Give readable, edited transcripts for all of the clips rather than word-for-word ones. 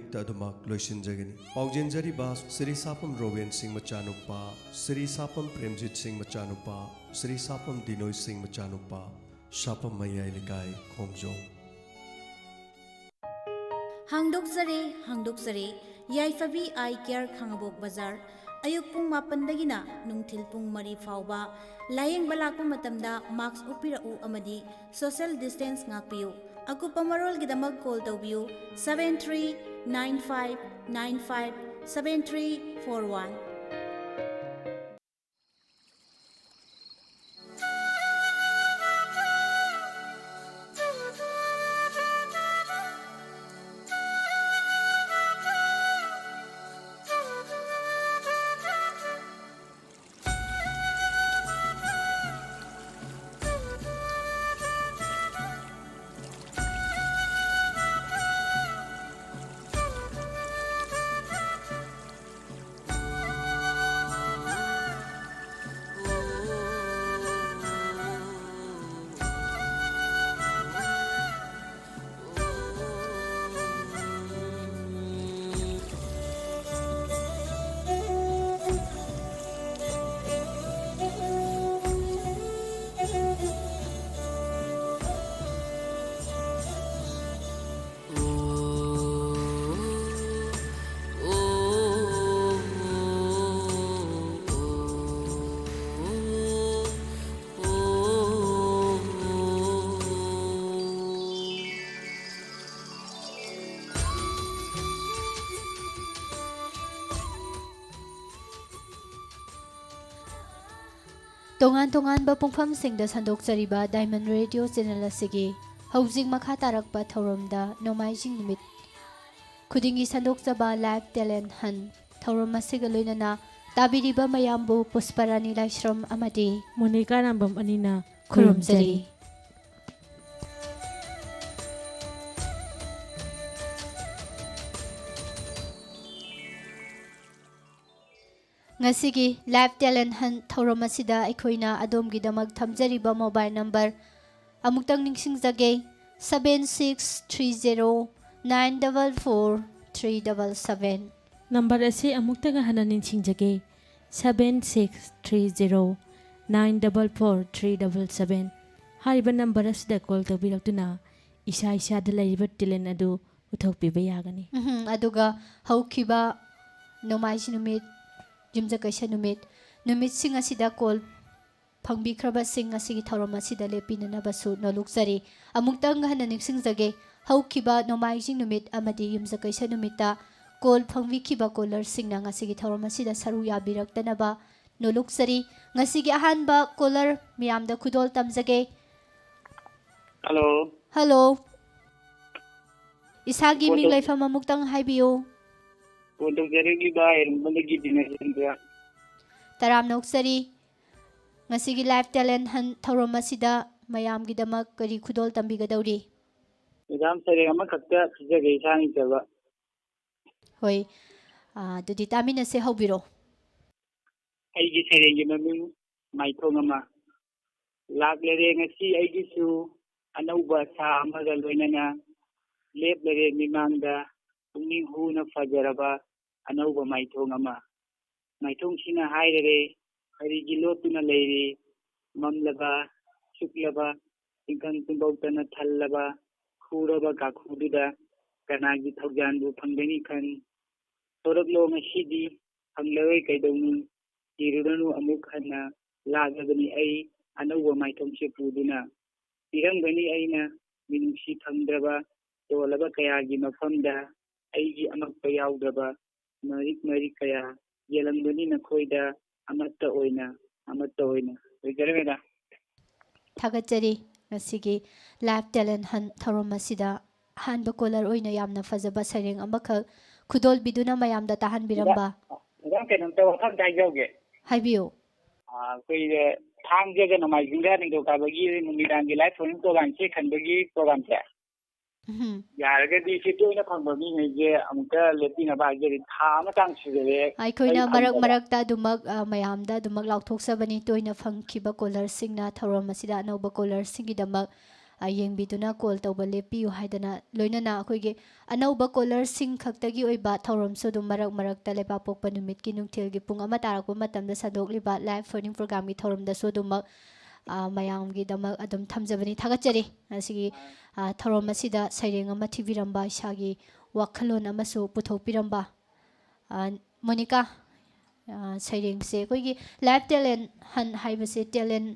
Tadumak Loisinjagini. Paujenjari Bas, Sri Sapam Rowen Singh Machanupa, Sri Sapam Premjit Singh Machanupa, Sri Sapam Dinoy Singh Machanupa, Sapam Mayai Likai Khongjong. Hangdoksare, Yaifabi Eye Care Khangabok Bazar, Ayuk Pung Mapandagina, Nungtil Pung Mari Fauba, Laying Balako Matamda, Max Upira U Amadi, Social Distance Ngapiu, Akupamarol Gidamag Call to View, 7395957341. Tongan-tonganba pungphamsingda sandokjariba Diamond Radio channel asigi hojik makha tarakpa thauramda nomaijing numit khudingi sandokjaba live talent hunt thauram asiga loinana tabiriba mayambu Pusparani Laishram amadi Monica Rambam anina khurumjari. Ngasigi live talent hunt thauram asida aikhoina adomgidamak thamjariba mobile number amuktang ningsingjage 7630944377 number ase amuktaga hana ninsingjage 7630944377 hariba number asida call tabirakuna isa da laiba tilen adu uthokpiba yagani aduga haukiba nomaishi numit Jumja kaisa numit sing asida call phangbikraba sing asigi thauram asida lepinana basu noluksari amuktang hana ningsingjage haukiba nomaijing numit amadi yumja kaisa numita call phangbikiba caller singna ngasigi thauram asida saru yabiraktanaba noluksari ngasigi ahanba caller miyamda khudol tamjage. Hello isagi ming laifam amuktang haibiyo Taram Noksari Ngasigi live talent hunt thauram asida mayamgidamak kari khudol tambigadawri. Madam sare ama khakta khijage isani chaba. Hoi dudi tamina se haubiro. Aigi sare gi maming maithong ama laklere ngasi aigi su anauba sa amaga loinana leplere mimangda pungning huna fajaraba anauba maithong ama maithong sina hairere harigi lotuna leiri mamlaba suklaba ingkang tumbautana thallaba khuraba gakhududa kanagi thaujanbu phangdani khan toroklo ngasidi phanglawe kaidawnu tirudanu amuk hana lagabani ai anauba maithong se puduna tirangani aina minungsi phangdraba tolaba kayagi mafamda aigi amakpa yaudaba marik kaya yelamgani nakhoida amatta oina regarmeda Thagachari ngasigi live talent hunt thauram asida hanba caller oina yamna fajaba sareng amakha khudol biduna mayamda tahan biramba. Ngam kenom tawa thang daijoge Haibiyo koi thang je na mai jinga ning do ka bagi numidangi live phone program che khanbagi program che yaragadi sitoina phangba mi nge amka lepina ba je tha ma tang sire aikhoina marak dumak mayamda dumak laukthok sabani toina phangkhiba caller singna thauram asida anoba caller singidamak ꯌꯦꯡꯕꯤꯗꯨꯅ call ꯇꯧꯕ ꯂꯦꯞꯄꯤꯌꯨ ꯍꯥꯏꯗꯅ ꯂꯣꯏꯅꯅ ꯑꯩꯈꯣꯏꯒꯤ ꯑꯅꯧꯕ ꯀꯣꯂꯔꯁꯤꯡ ꯈꯛꯇꯒꯤ ꯑꯣꯏꯕ ꯊꯧꯔꯝꯁꯨ ꯑꯗꯨꯝ ꯃꯔꯛ ꯃꯔꯛꯇ ꯂꯩꯕꯥꯛꯄꯣꯛꯄ ꯅꯨꯃꯤꯠꯀꯤ ꯅꯨꯡꯊꯤꯜꯒꯤ ꯄꯨꯡ 1 ꯇꯥꯔꯛꯄ ꯃꯇꯝꯗ ꯁꯟꯗꯣꯛꯂꯤꯕ ꯂꯥꯏꯚ ꯐꯣꯟ ꯄ꯭ꯔꯣꯒ꯭ꯔꯥꯝꯒꯤ ꯊꯧꯔꯝꯗꯁꯨ ꯑꯗꯨꯃꯛ ꯃꯌꯥꯝꯒꯤꯗꯃꯛ ꯑꯗꯨꯝ ꯊꯝꯖꯕꯅꯤ ꯊꯥꯒꯠꯆꯔꯤ ꯑꯁꯤꯒꯤ ꯊꯧꯔꯝ ꯑꯁꯤꯗ ꯁꯩꯔꯦꯡ ꯑꯃ ꯊꯤꯕꯤꯔꯝꯕ ꯏꯁꯥꯒꯤ ꯋꯥꯈꯜꯂꯣꯟ ꯑꯃꯁꯨ ꯄꯨꯊꯣꯛꯄꯤꯔꯝꯕ ꯃꯣꯅꯤꯀꯥ ꯁꯩꯔꯦꯡꯁꯦ ꯑꯩꯈꯣꯏꯒꯤ ꯂꯥꯏꯐ ꯇꯦꯂꯦꯟ ꯍꯟ ꯍꯥꯏꯕꯁꯦ ꯇꯦꯂꯦꯟ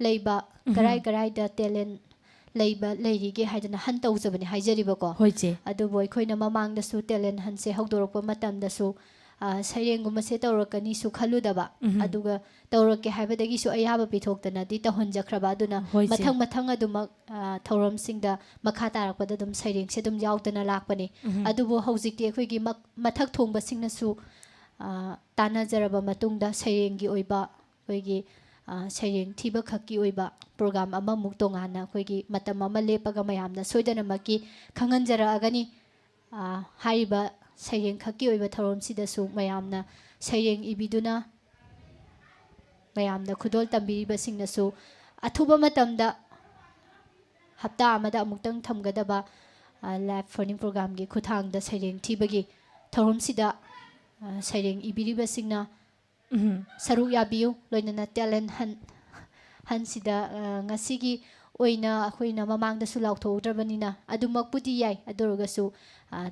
ꯂꯩꯕ ꯀꯔꯥꯏ ꯀꯔꯥꯏꯗ ꯇꯦꯂꯦꯟ ꯂꯩꯔꯤꯒꯦ ꯍꯥꯏꯗꯅ ꯍꯟ ꯇꯧꯖꯕꯅꯤ ꯍꯥꯏꯖꯔꯤꯕꯀꯣ ꯍꯣꯏ ꯆꯦ ꯑꯗꯨꯕꯨ ꯑꯩꯈꯣꯏꯅ ꯃꯃꯥꯡꯗꯁꯨ ꯇꯦꯂꯦꯟ ꯍꯟꯁꯦ ꯍꯧꯗꯣꯔꯛꯄ ꯃꯇꯝꯗꯁꯨ ꯁꯩꯔꯦꯡꯒꯨꯝꯕꯁꯦ ꯇꯧꯔꯛꯀꯅꯤꯁꯨ ꯈꯜꯂꯨꯗꯕ ꯑꯗꯨꯒ ꯇꯧꯔꯛꯀꯦ ꯍꯥꯏꯕꯗꯒꯤꯁꯨ ꯑꯌꯥꯕ ꯄꯤꯊꯣꯛꯇꯅꯗꯤ ꯇꯧꯍꯟꯖꯈ꯭ꯔꯕ ꯑꯗꯨꯅ ꯍꯣꯏ ꯆꯦ. ꯃꯊꯪ ꯃꯊꯪ ꯑꯗꯨꯃꯛ ꯊꯧꯔꯝꯁꯤꯡꯗ ꯃꯈꯥ ꯇꯥꯔꯛꯄꯗ ꯑꯗꯨꯝ ꯁꯩꯔꯦꯡꯁꯦ ꯑꯗꯨꯝ ꯌꯥꯎꯗꯅ ꯂꯥꯛꯄꯅꯤ ꯑꯗꯨꯕꯨ ꯍꯧꯖꯤꯛꯇꯤ ꯑꯩꯈꯣꯏꯒꯤ ꯃꯊꯛ ꯊꯣꯡꯕꯁꯤꯡꯅꯁꯨ ꯇꯥꯟꯅꯖꯔꯕ ꯃꯇꯨꯡꯗ ꯁꯩꯔꯦꯡꯒꯤ ꯑꯣꯏꯕ ꯑꯩꯈꯣꯏꯒꯤ ꯁꯩꯔꯦꯡ ꯊꯤꯕ ꯈꯛꯀꯤ ꯑꯣꯏꯕ ꯄ꯭ꯔꯣꯒ꯭ꯔꯥꯝ ꯑꯃꯃꯨꯛ ꯇꯣꯉꯥꯟꯅ ꯑꯩꯈꯣꯏꯒꯤ ꯃꯇꯝ ꯑꯃ ꯂꯦꯞꯄꯒ ꯃꯌꯥꯝꯅ ꯁꯣꯏꯗꯅꯃꯛꯀꯤ ꯈꯪꯍꯟꯖꯔꯛꯑꯒꯅꯤ ꯍꯥꯏꯔꯤꯕ ꯁꯩꯔꯦꯡ ꯈꯛꯀꯤ ꯑꯣꯏꯕ ꯊꯧꯔꯝꯁꯤꯗꯁꯨ ꯃꯌꯥꯝꯅ ꯁꯩꯔꯦꯡ ꯏꯕꯤꯗꯨꯅ ꯃꯌꯥꯝꯅ ꯈꯨꯗꯣꯜ ꯇꯝꯕꯤꯔꯤꯕꯁꯤꯡꯅꯁꯨ ꯑꯊꯨꯕ ꯃꯇꯝꯗ ꯍꯞꯇꯥ ꯑꯃꯗ ꯑꯃꯨꯛꯇꯪ ꯊꯝꯒꯗꯕ ꯂꯥꯏꯚ ꯐꯣꯟ ꯄ꯭ꯔꯣꯒ꯭ꯔꯥꯝꯒꯤ ꯈꯨꯠꯊꯥꯡꯗ ꯁꯩꯔꯦꯡ ꯊꯤꯕꯒꯤ ꯊꯧꯔꯝꯁꯤꯗ ꯁꯩꯔꯦꯡ ꯏꯕꯤꯔꯤꯕꯁꯤꯡꯅ ꯁꯔꯨꯛ ꯌꯥꯕꯤꯌꯨ ꯂꯣꯏꯅꯅ ꯇꯦꯂꯦꯟ ꯍꯟꯁꯤꯗ ꯉꯁꯤꯒꯤ ꯑꯣꯏꯅ ꯑꯩꯈꯣꯏꯅ ꯃꯃꯥꯡꯗꯁꯨ ꯂꯥꯎꯊꯣꯛꯎꯗ꯭ꯔꯕꯅꯤꯅ ꯑꯗꯨꯃꯛꯄꯨꯗꯤ ꯌꯥꯏ ꯑꯗꯨ ꯑꯣꯏꯔꯒꯁꯨ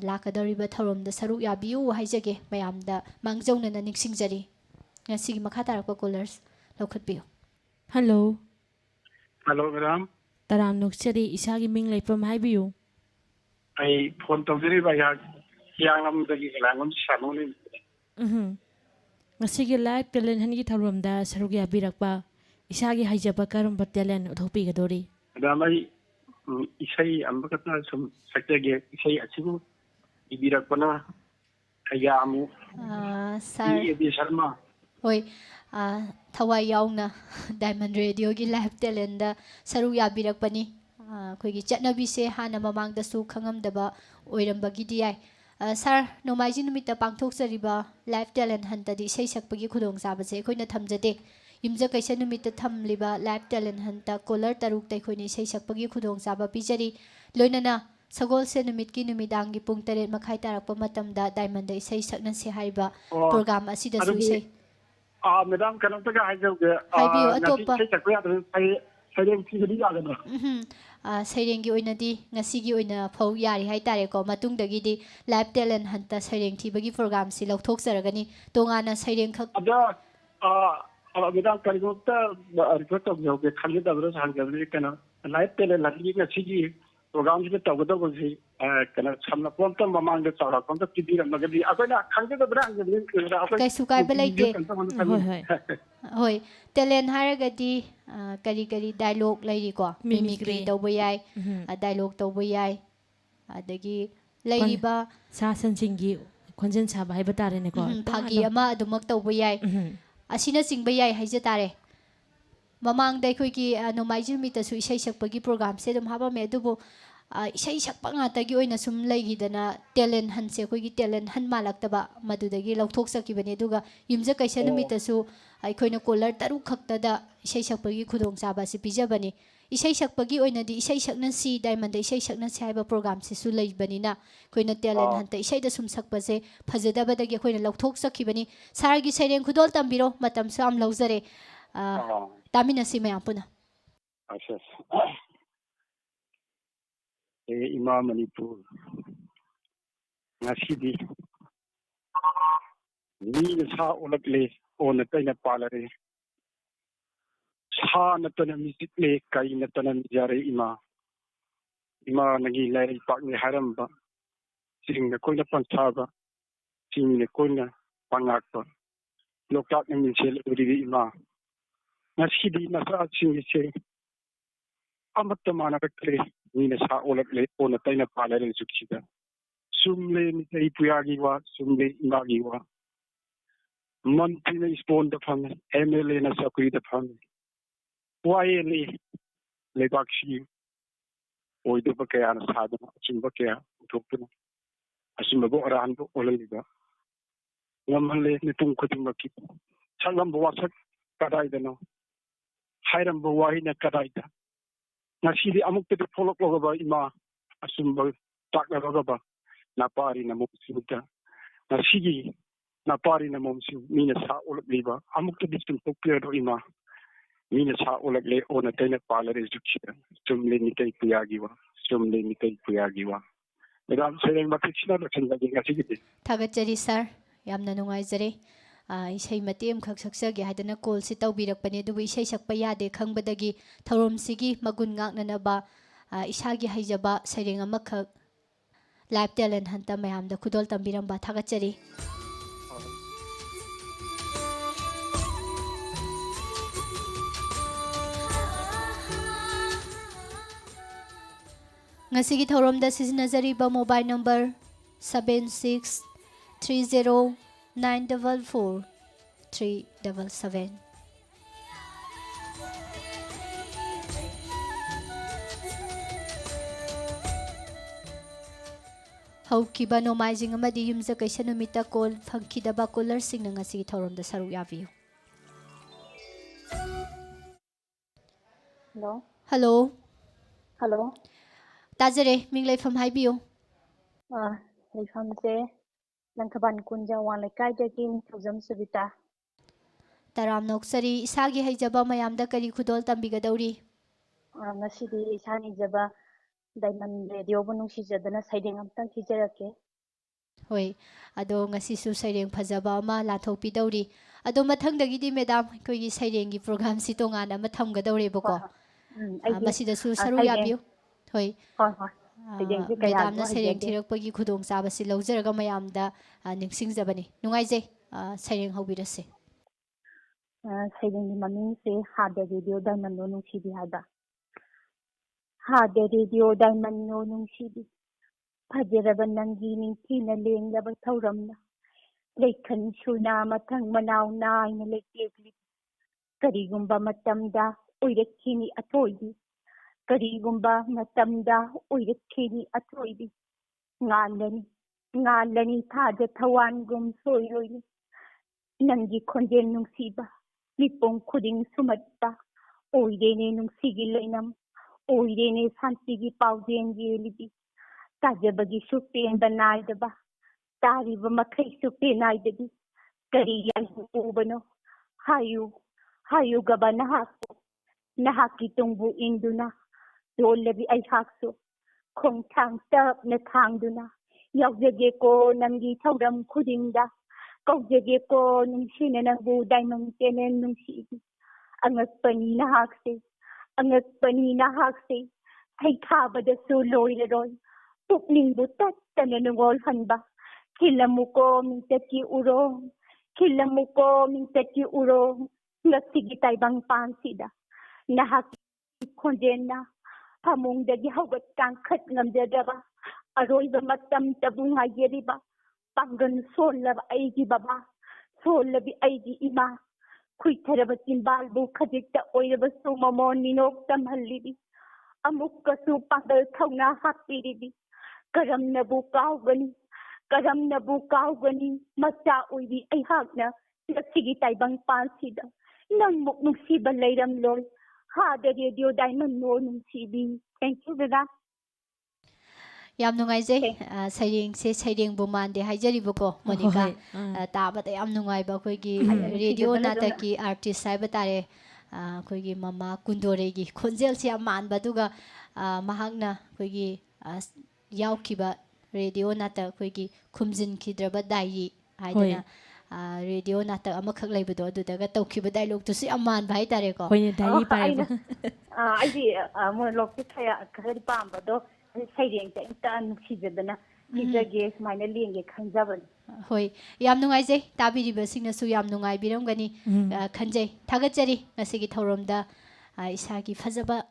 ꯂꯥꯛꯀꯗꯧꯔꯤꯕ ꯊꯧꯔꯝꯗ ꯁꯔꯨꯛ ꯌꯥꯕꯤꯌꯨ ꯍꯥꯏꯖꯒꯦ ꯃꯌꯥꯝꯗ ꯃꯥꯡꯖꯧꯅꯅ ꯅꯤꯡꯁꯤꯡꯖꯔꯤ ꯉꯁꯤꯒꯤ ꯃꯈꯥ ꯇꯥꯔꯛꯄ ꯀꯣꯂꯔꯁ ꯂꯧꯈꯠꯄꯤꯌꯨ ꯍꯜꯂꯣ ꯍꯜꯂꯣ ꯃꯦꯗꯥꯝ ꯇꯔꯥꯝ ꯅꯣꯛꯆꯔꯤ ꯏꯁꯥꯒꯤ ꯃꯤꯡ ꯂꯩꯐꯝ ꯍꯥꯏꯕꯤꯌꯨ ꯑꯩ ꯐꯣꯟ ꯇꯧꯖꯔꯤꯕ ꯍꯤꯌꯥꯡꯂꯝꯗꯒꯤ ꯍꯤꯌꯥꯡꯂꯝ ꯁꯥꯅꯣꯅꯤ ꯉꯁꯤꯒꯤ ꯂꯥꯏꯚ ꯇꯦꯂꯦꯟ ꯍꯟꯒꯤ ꯊꯧꯔꯝꯗ ꯁꯔꯨꯛ ꯌꯥꯕꯤꯔꯛꯄ ꯏꯁꯥꯒꯤ ꯍꯩꯖꯕ ꯀꯔꯝꯕ ꯇꯦꯂꯦꯟ ꯎꯠꯊꯣꯛꯄꯤꯒꯗꯧꯔꯤ ꯃꯦꯗꯥꯝ ꯑꯩ ꯏꯁꯩ ꯑꯃꯈꯛꯇ ꯁꯨꯝ ꯁꯛꯆꯒꯦ ꯏꯁꯩ ꯑꯁꯤꯕꯨ ꯏꯕꯤꯔꯛꯄꯅ ꯀꯌꯥꯃꯨꯛ ꯁꯥꯔ ꯑꯦ ꯕꯤ ꯁꯔꯃ ꯍꯣꯏ ꯊꯋꯥꯏ ꯌꯥꯎꯅ ꯗꯥꯏꯃꯟ ꯔꯦꯗꯤꯑꯣꯒꯤ ꯂꯥꯏꯚ ꯇꯦꯂꯦꯟꯗ ꯁꯔꯨꯛ ꯌꯥꯕꯤꯔꯛꯄꯅꯤ ꯑꯩꯈꯣꯏꯒꯤ ꯆꯠꯅꯕꯤꯁꯦ ꯍꯥꯟꯅ ꯃꯃꯥꯡꯗꯁꯨ ꯈꯪꯉꯝꯗꯕ ꯑꯣꯏꯔꯝꯕꯒꯤꯗꯤ ꯌꯥꯏ ꯁꯥꯔ ꯅꯣꯡꯃꯥꯏꯖꯤꯡ ꯅꯨꯃꯤꯠꯇ ꯄꯥꯡꯊꯣꯛꯆꯔꯤꯕ ꯂꯥꯏꯚ ꯇꯦꯂꯦꯟ ꯍꯟꯇꯗꯤ ꯏꯁꯩ ꯁꯛꯄꯒꯤ ꯈꯨꯗꯣꯡꯆꯥꯕꯁꯦ ꯑꯩꯈꯣꯏꯅ ꯊꯝꯖꯗꯦ ꯌꯨꯝꯖꯀꯩꯁ ꯅꯨꯃꯤꯠꯇ ꯊꯝꯂꯤꯕ ꯂꯥꯏꯚ ꯇꯦꯂꯦꯟ ꯍꯟꯇ ꯀꯣꯂꯔ 6ꯇ ꯑꯩꯈꯣꯏꯅ ꯏꯁꯩ ꯁꯛꯄꯒꯤ ꯈꯨꯗꯣꯡꯆꯥꯕ ꯄꯤꯖꯔꯤ ꯂꯣꯏꯅꯅ ꯁꯒꯣꯜꯁꯦ ꯅꯨꯃꯤꯠꯀꯤ ꯅꯨꯃꯤꯗꯥꯡꯒꯤ ꯄꯨꯡ 8:30 ꯇꯥꯔꯛꯄ ꯃꯇꯝꯗ ꯗꯥꯏꯃꯟꯗ ꯏꯁꯩ ꯁꯛꯅꯁꯤ ꯍꯥꯏꯕ ꯄ꯭ꯔꯣꯒ꯭ꯔꯥꯝ ꯑꯁꯤꯗꯁꯨ ꯏꯁꯩ ꯃꯦꯗꯥꯝ ꯀꯩꯅꯣꯝꯇꯒ ꯍꯥꯏꯖꯧꯒꯦ ꯍꯥꯏꯕꯤꯌꯨ ꯉꯁꯤ ꯑꯇꯣꯞꯄ ꯏꯁꯩ ꯁꯛꯄ ꯌꯥꯗ꯭ꯔꯁꯨ ꯁꯩꯔꯦꯡ ꯊꯤꯕꯗꯤ ꯌꯥꯒꯗ꯭ꯔꯥ ꯁꯩꯔꯦꯡꯒꯤ ꯑꯣꯏꯅꯗꯤ ꯉꯁꯤꯒꯤ ꯑꯣꯏꯅ ꯐꯧ ꯌꯥꯔꯤ ꯍꯥꯏꯇꯥꯔꯦꯀꯣ ꯃꯇꯨꯡꯗꯒꯤꯗꯤ ꯂꯥꯏꯚ ꯇꯦꯂꯦꯟ ꯍꯟꯇ ꯁꯩꯔꯦꯡ ꯊꯤꯕꯒꯤ ꯄ꯭ꯔꯣꯒ꯭ꯔꯥꯝꯁꯤ ꯂꯧꯊꯣꯛꯆꯔꯒꯅꯤ ꯇꯣꯉꯥꯟꯅ ꯁꯩꯔꯦꯡ ꯈꯛ ꯑꯗ ꯃꯦꯗꯥꯝ ꯀꯔꯤꯒꯨꯝꯕꯇ ꯔꯤꯀ꯭ꯋꯦꯁ ꯇꯧꯖꯍꯧꯒꯦ ꯈꯪꯖꯗꯕ꯭ꯔꯥ ꯍꯪꯖꯕꯅꯤ ꯀꯩꯅꯣ ꯂꯥꯏꯚ ꯇꯦꯂꯦꯟ ꯍꯟꯒꯤ ꯉꯁꯤꯒꯤ ꯄ꯭ꯔꯣꯒ꯭ꯔꯥꯝꯁꯤꯗ ꯇꯧꯒꯗꯧꯕꯁꯤ ꯀꯩꯅꯣ ꯁꯝꯅꯄꯣꯝꯇ ꯃꯃꯥꯡꯗ ꯆꯥꯎꯔꯥꯛꯄ ꯑꯝꯇ ꯄꯤꯕꯤꯔꯝꯃꯒꯗꯤ ꯑꯩꯈꯣꯏꯅ ꯈꯪꯖꯗꯕ꯭ꯔꯥ ꯍꯪꯖꯕꯅꯤ ꯀꯩꯁꯨ ꯀꯥꯏꯕ ꯂꯩꯇꯦ ꯍꯣꯏ ꯍꯣꯏ ꯍꯣꯏ ꯇꯦꯂꯦꯟ ꯍꯥꯏꯔꯒꯗꯤ ꯀꯔꯤ ꯀꯔꯤ ꯗꯥꯏꯂꯣꯛ ꯂꯩꯔꯤꯀꯣ ꯃꯤꯃꯤꯀ꯭ꯔꯤ ꯇꯧꯕ ꯌꯥꯏ ꯗꯥꯏꯂꯣꯛ ꯇꯧꯕ ꯌꯥꯏ ꯑꯗꯒꯤ ꯂꯩꯔꯤꯕ ꯁꯥ ꯁꯟꯁꯤꯡꯒꯤ ꯈꯣꯟꯖꯦꯜ ꯁꯥꯕ ꯍꯥꯏꯕ ꯇꯥꯔꯦꯅꯦꯀꯣ ꯐꯥꯒꯤ ꯑꯃ ꯑꯗꯨꯃꯛ ꯇꯧꯕ ꯌꯥꯏ ꯑꯁꯤꯅꯆꯤꯡꯕ ꯌꯥꯏ ꯍꯥꯏꯖ ꯇꯥꯔꯦ ꯃꯃꯥꯡꯗ ꯑꯩꯈꯣꯏꯒꯤ ꯅꯣꯡꯃꯥꯏꯖꯤꯡ ꯅꯨꯃꯤꯠꯇꯁꯨ ꯏꯁꯩ ꯁꯛꯄꯒꯤ ꯄ꯭ꯔꯣꯒ꯭ꯔꯥꯝꯁꯦ ꯑꯗꯨꯝ ꯍꯥꯞꯄꯝꯃꯦ ꯑꯗꯨꯕꯨ ꯏꯁꯩ ꯁꯛꯄ ꯉꯥꯛꯇꯒꯤ ꯑꯣꯏꯅ ꯁꯨꯝ ꯂꯩꯈꯤꯗꯅ ꯇꯦꯂꯦꯟ ꯍꯟꯁꯦ ꯑꯩꯈꯣꯏꯒꯤ ꯇꯦꯂꯦꯟ ꯍꯟ ꯃꯥꯜꯂꯛꯇꯕ ꯃꯗꯨꯗꯒꯤ ꯂꯧꯊꯣꯛꯆꯈꯤꯕꯅꯤ ꯑꯗꯨꯒ ꯌꯨꯝꯖꯀꯩꯁ ꯅꯨꯃꯤꯠꯇꯁꯨ ꯑꯩꯈꯣꯏꯅ ꯀꯣꯂꯔ 6 ꯈꯛꯇꯗ ꯏꯁꯩ ꯁꯛꯄꯒꯤ ꯈꯨꯗꯣꯡꯆꯥꯕ ꯑꯁꯤ ꯄꯤꯖꯕꯅꯤ ꯏꯁꯩ ꯁꯛꯄꯒꯤ ꯑꯣꯏꯅꯗꯤ ꯏꯁꯩ ꯁꯛꯅꯁꯤ ꯗꯥꯏꯃꯟꯗ ꯏꯁꯩ ꯁꯛꯅꯁꯤ ꯍꯥꯏꯕ ꯄ꯭ꯔꯣꯒ꯭ꯔꯥꯝꯁꯤꯁꯨ ꯂꯩꯕꯅꯤꯅ ꯑꯩꯈꯣꯏꯅ ꯇꯦꯂꯦꯟ ꯍꯟꯇ ꯏꯁꯩꯗ ꯁꯨꯝ ꯁꯛꯄꯁꯦ ꯐꯖꯗꯕꯗꯒꯤ ꯑꯩꯈꯣꯏꯅ ꯂꯧꯊꯣꯛꯆꯈꯤꯕꯅꯤ ꯁꯥꯔꯒꯤ ꯁꯩꯔꯦꯡ ꯈꯨꯗꯣꯜ ꯇꯝꯕꯤꯔꯣ ꯃꯇꯝꯁꯨ ꯌꯥꯝ ꯂꯧꯖꯔꯦ ꯇꯥꯃꯤꯟꯅꯁꯤ ꯃꯌꯥꯝ ꯄꯨꯟꯅ ꯏꯃꯥ ꯃꯅꯤꯄꯨꯔ ꯉꯁꯤꯗꯤ ꯃꯤꯅ ꯁꯥ ꯑꯣꯜꯂꯛꯂꯦ ꯑꯣꯟꯅ ꯇꯩꯅ ꯄꯥꯜꯂꯔꯦ ꯁꯥ ꯅꯠꯇꯅ ꯃꯤꯆꯤꯛꯂꯦ ꯀꯩ ꯅꯠꯇꯅ ꯃꯤꯖꯥꯔꯦ ꯏꯃꯥꯅꯒꯤ ꯂꯩꯄꯥꯛꯅꯤ ꯍꯥꯏꯔꯝꯕ ꯆꯤꯡꯅ ꯀꯣꯏꯅ ꯄꯟꯊꯥꯕ ꯆꯤꯡꯅ ꯀꯣꯏꯅ ꯄꯥꯡꯉꯥꯛꯄ ꯂꯣꯛꯇꯥꯛꯅ ꯃꯤꯡꯁꯦꯜ ꯎꯔꯤꯕ ꯏꯃꯥ ꯉꯁꯤꯗꯤ ꯃꯆꯥꯁꯤꯡꯁꯦ ꯑꯃꯠꯇ ꯃꯥꯟꯅꯔꯛꯇ꯭ꯔꯦ ꯃꯤꯅ ꯁꯥ ꯑꯣꯜꯂꯛꯂꯦ ꯑꯣꯟꯅ ꯇꯩꯅ ꯄꯥꯜꯂꯔꯦ ꯍꯧꯖꯤꯛꯁꯤꯗ ꯆꯨꯝꯂꯦ ꯃꯤꯇꯩ ꯄꯨꯌꯥꯒꯤ ꯋꯥ ꯆꯨꯝꯂꯦ ꯏꯃꯥꯒꯤ ꯋꯥ ꯃꯟꯇ꯭ꯔꯤꯅ ꯏꯁꯄꯣꯟꯗ ꯐꯪꯉꯦ MLAꯅ ꯆꯧꯀ꯭ꯔꯤꯗ ꯐꯪꯉꯦ ꯋꯥꯌꯦꯜꯂꯤ ꯂꯩꯕꯥꯛꯁꯤ ꯑꯣꯏꯗꯕ ꯀꯌꯥꯅ ꯁꯥꯗꯨꯅ ꯑꯆꯨꯝꯕ ꯀꯌꯥ ꯄꯨꯊꯣꯛꯇꯨꯅ ꯑꯆꯨꯝꯕꯕꯨ ꯑꯔꯥꯟꯕ ꯑꯣꯜꯍꯜꯂꯤꯕ ꯉꯝꯍꯜꯂꯦ ꯃꯤꯄꯨꯝ ꯈꯨꯗꯤꯡꯃꯛꯀꯤ ꯁꯛꯂꯝꯕ ꯋꯥꯁꯛ ꯀꯗꯥꯏꯗꯅꯣ ꯍꯥꯏꯔꯝꯕ ꯋꯥꯍꯩꯅ ꯀꯗꯥꯏꯗ Nasidi amuktadi folok ima asumba taklarogaba napari na momsinta. Nasigi napari na momsin mina sa ulak liba amuktadi tumpukero ima mina sa ulak le ona tena pala rezukia sumle nikai puyagiwa sumle nikai puyagiwa. Madam Sereng Makichina Laksanga Gingasi. Thagachari sir, yamna nungaizare. Isai matem khak saksage hadana call si tawbirakpane du isai sakpa yade khangbadagi thorom sigi magun ngaknanaba isagi haijaba saireng amakhak live talent hanta mayamda khudol tambiramba thagachari. Ngasigi thoromda sizinajariba mobile number 7630944377. Haukiba nomaizing amadi yumza kaisa numita call phangkidaba caller sing ngasigi thoromda saru yabiu. Hello. Hello. Hello. Tajare minglay from Haibiu. Leifamse Langkaban Kunja Wan Lekai Dakin Tuzam Subita. Taram noksari isagi haijaba mayamda kari khudol tambigadauri. Nasidi Isani Jaba Diamond Radio Bonushi Jadana Siding Amtan Kijarake. Hoi, ado ngasisu saireng phajaba ama lathokpidawri. Ado mathangdagidi madam koigi sairengi program si tongana mathamgadawre boko. Masidasu saru yabiu. Hoi. Madam na saireng thirakpagi khudong sabasi lawjaraga mayamda ningsingjabani. Nungaije saireng hawbirase. Siding Maming say had the radio Diamond no Nushidi Hada. Had the radio Diamond no Nushidi. Pajaraban Nangi Tina Ling Lava Tauramna. Lakan Shuna Matang Manau Nine Lake Karigumba Matamda, Uirakini Atoidi. Karigumba Matamda, Uirakini Atoidi. Ngalani Taja Tawan Gum Soyoi. Nangi Konden Nungsiba. Lipong Kuding Sumatba. Oidene Nungsigi Lenam. Oidene Santigi Paudian Yelibi. Tajabagi Supi and the Naidaba. Tariba Makai Supi Naidadi. Kariyan Ubano. Hayu Gabanahaku. Nahaki Tumbu Induna. Dolabi Ayhaksu. Kong Tang Tab Natangduna. Yagjage ko Nangi Tauram Kudinda. Kaujage ko Nungsina Nangu Diamond Tenen Nungsidi. Angat Panina Haksi. Angat Panina Haksi. Ay Kabada Suloy Roy. Pukling butat tananungol hanba. Kilamuko mintaki urong. Kilamuko mintaki urong. Nasigi taybang pansida. Nahaki kondena. Pamung dagi hawat kangkat ngamdadaba. Aroy ba matam tabungay yeriba. Panggan solab aigi baba. Solabi aigi ima. Kuy tarabat imbalbo kadikta oyraba sumamon ninok tamhalibi. Amuk kasu panggal kauna hapiribi. Karam na bukaw gani, masa uwi ay hagna, nagsigi taybang pansida, nang muknungsiba layram loy, hada radio diamond no nung sibi. Thank you, Veda. Yam nungaije saireng se saireng bumande haijaribuko Monica tabata yam nungaiba koigi radio nataki artist saibatare koigi mama kundoregi khonjel si aman baduga mahagna koigi yaukiba radio nata koigi khumjin khidraba dairi haidana radio nata amakhak leibado adudaga tawkiba dialogue tu si aman bhai tare ko hoine dari pareba Aidi monologue tu saya khari pambado saireng ta intan khijadana khijage maina lenge khanjaban hoi yam nungaije tabiriba singnasu yam nungai biromgani khanjai thagachari ngasigi thoromda isagi phajaba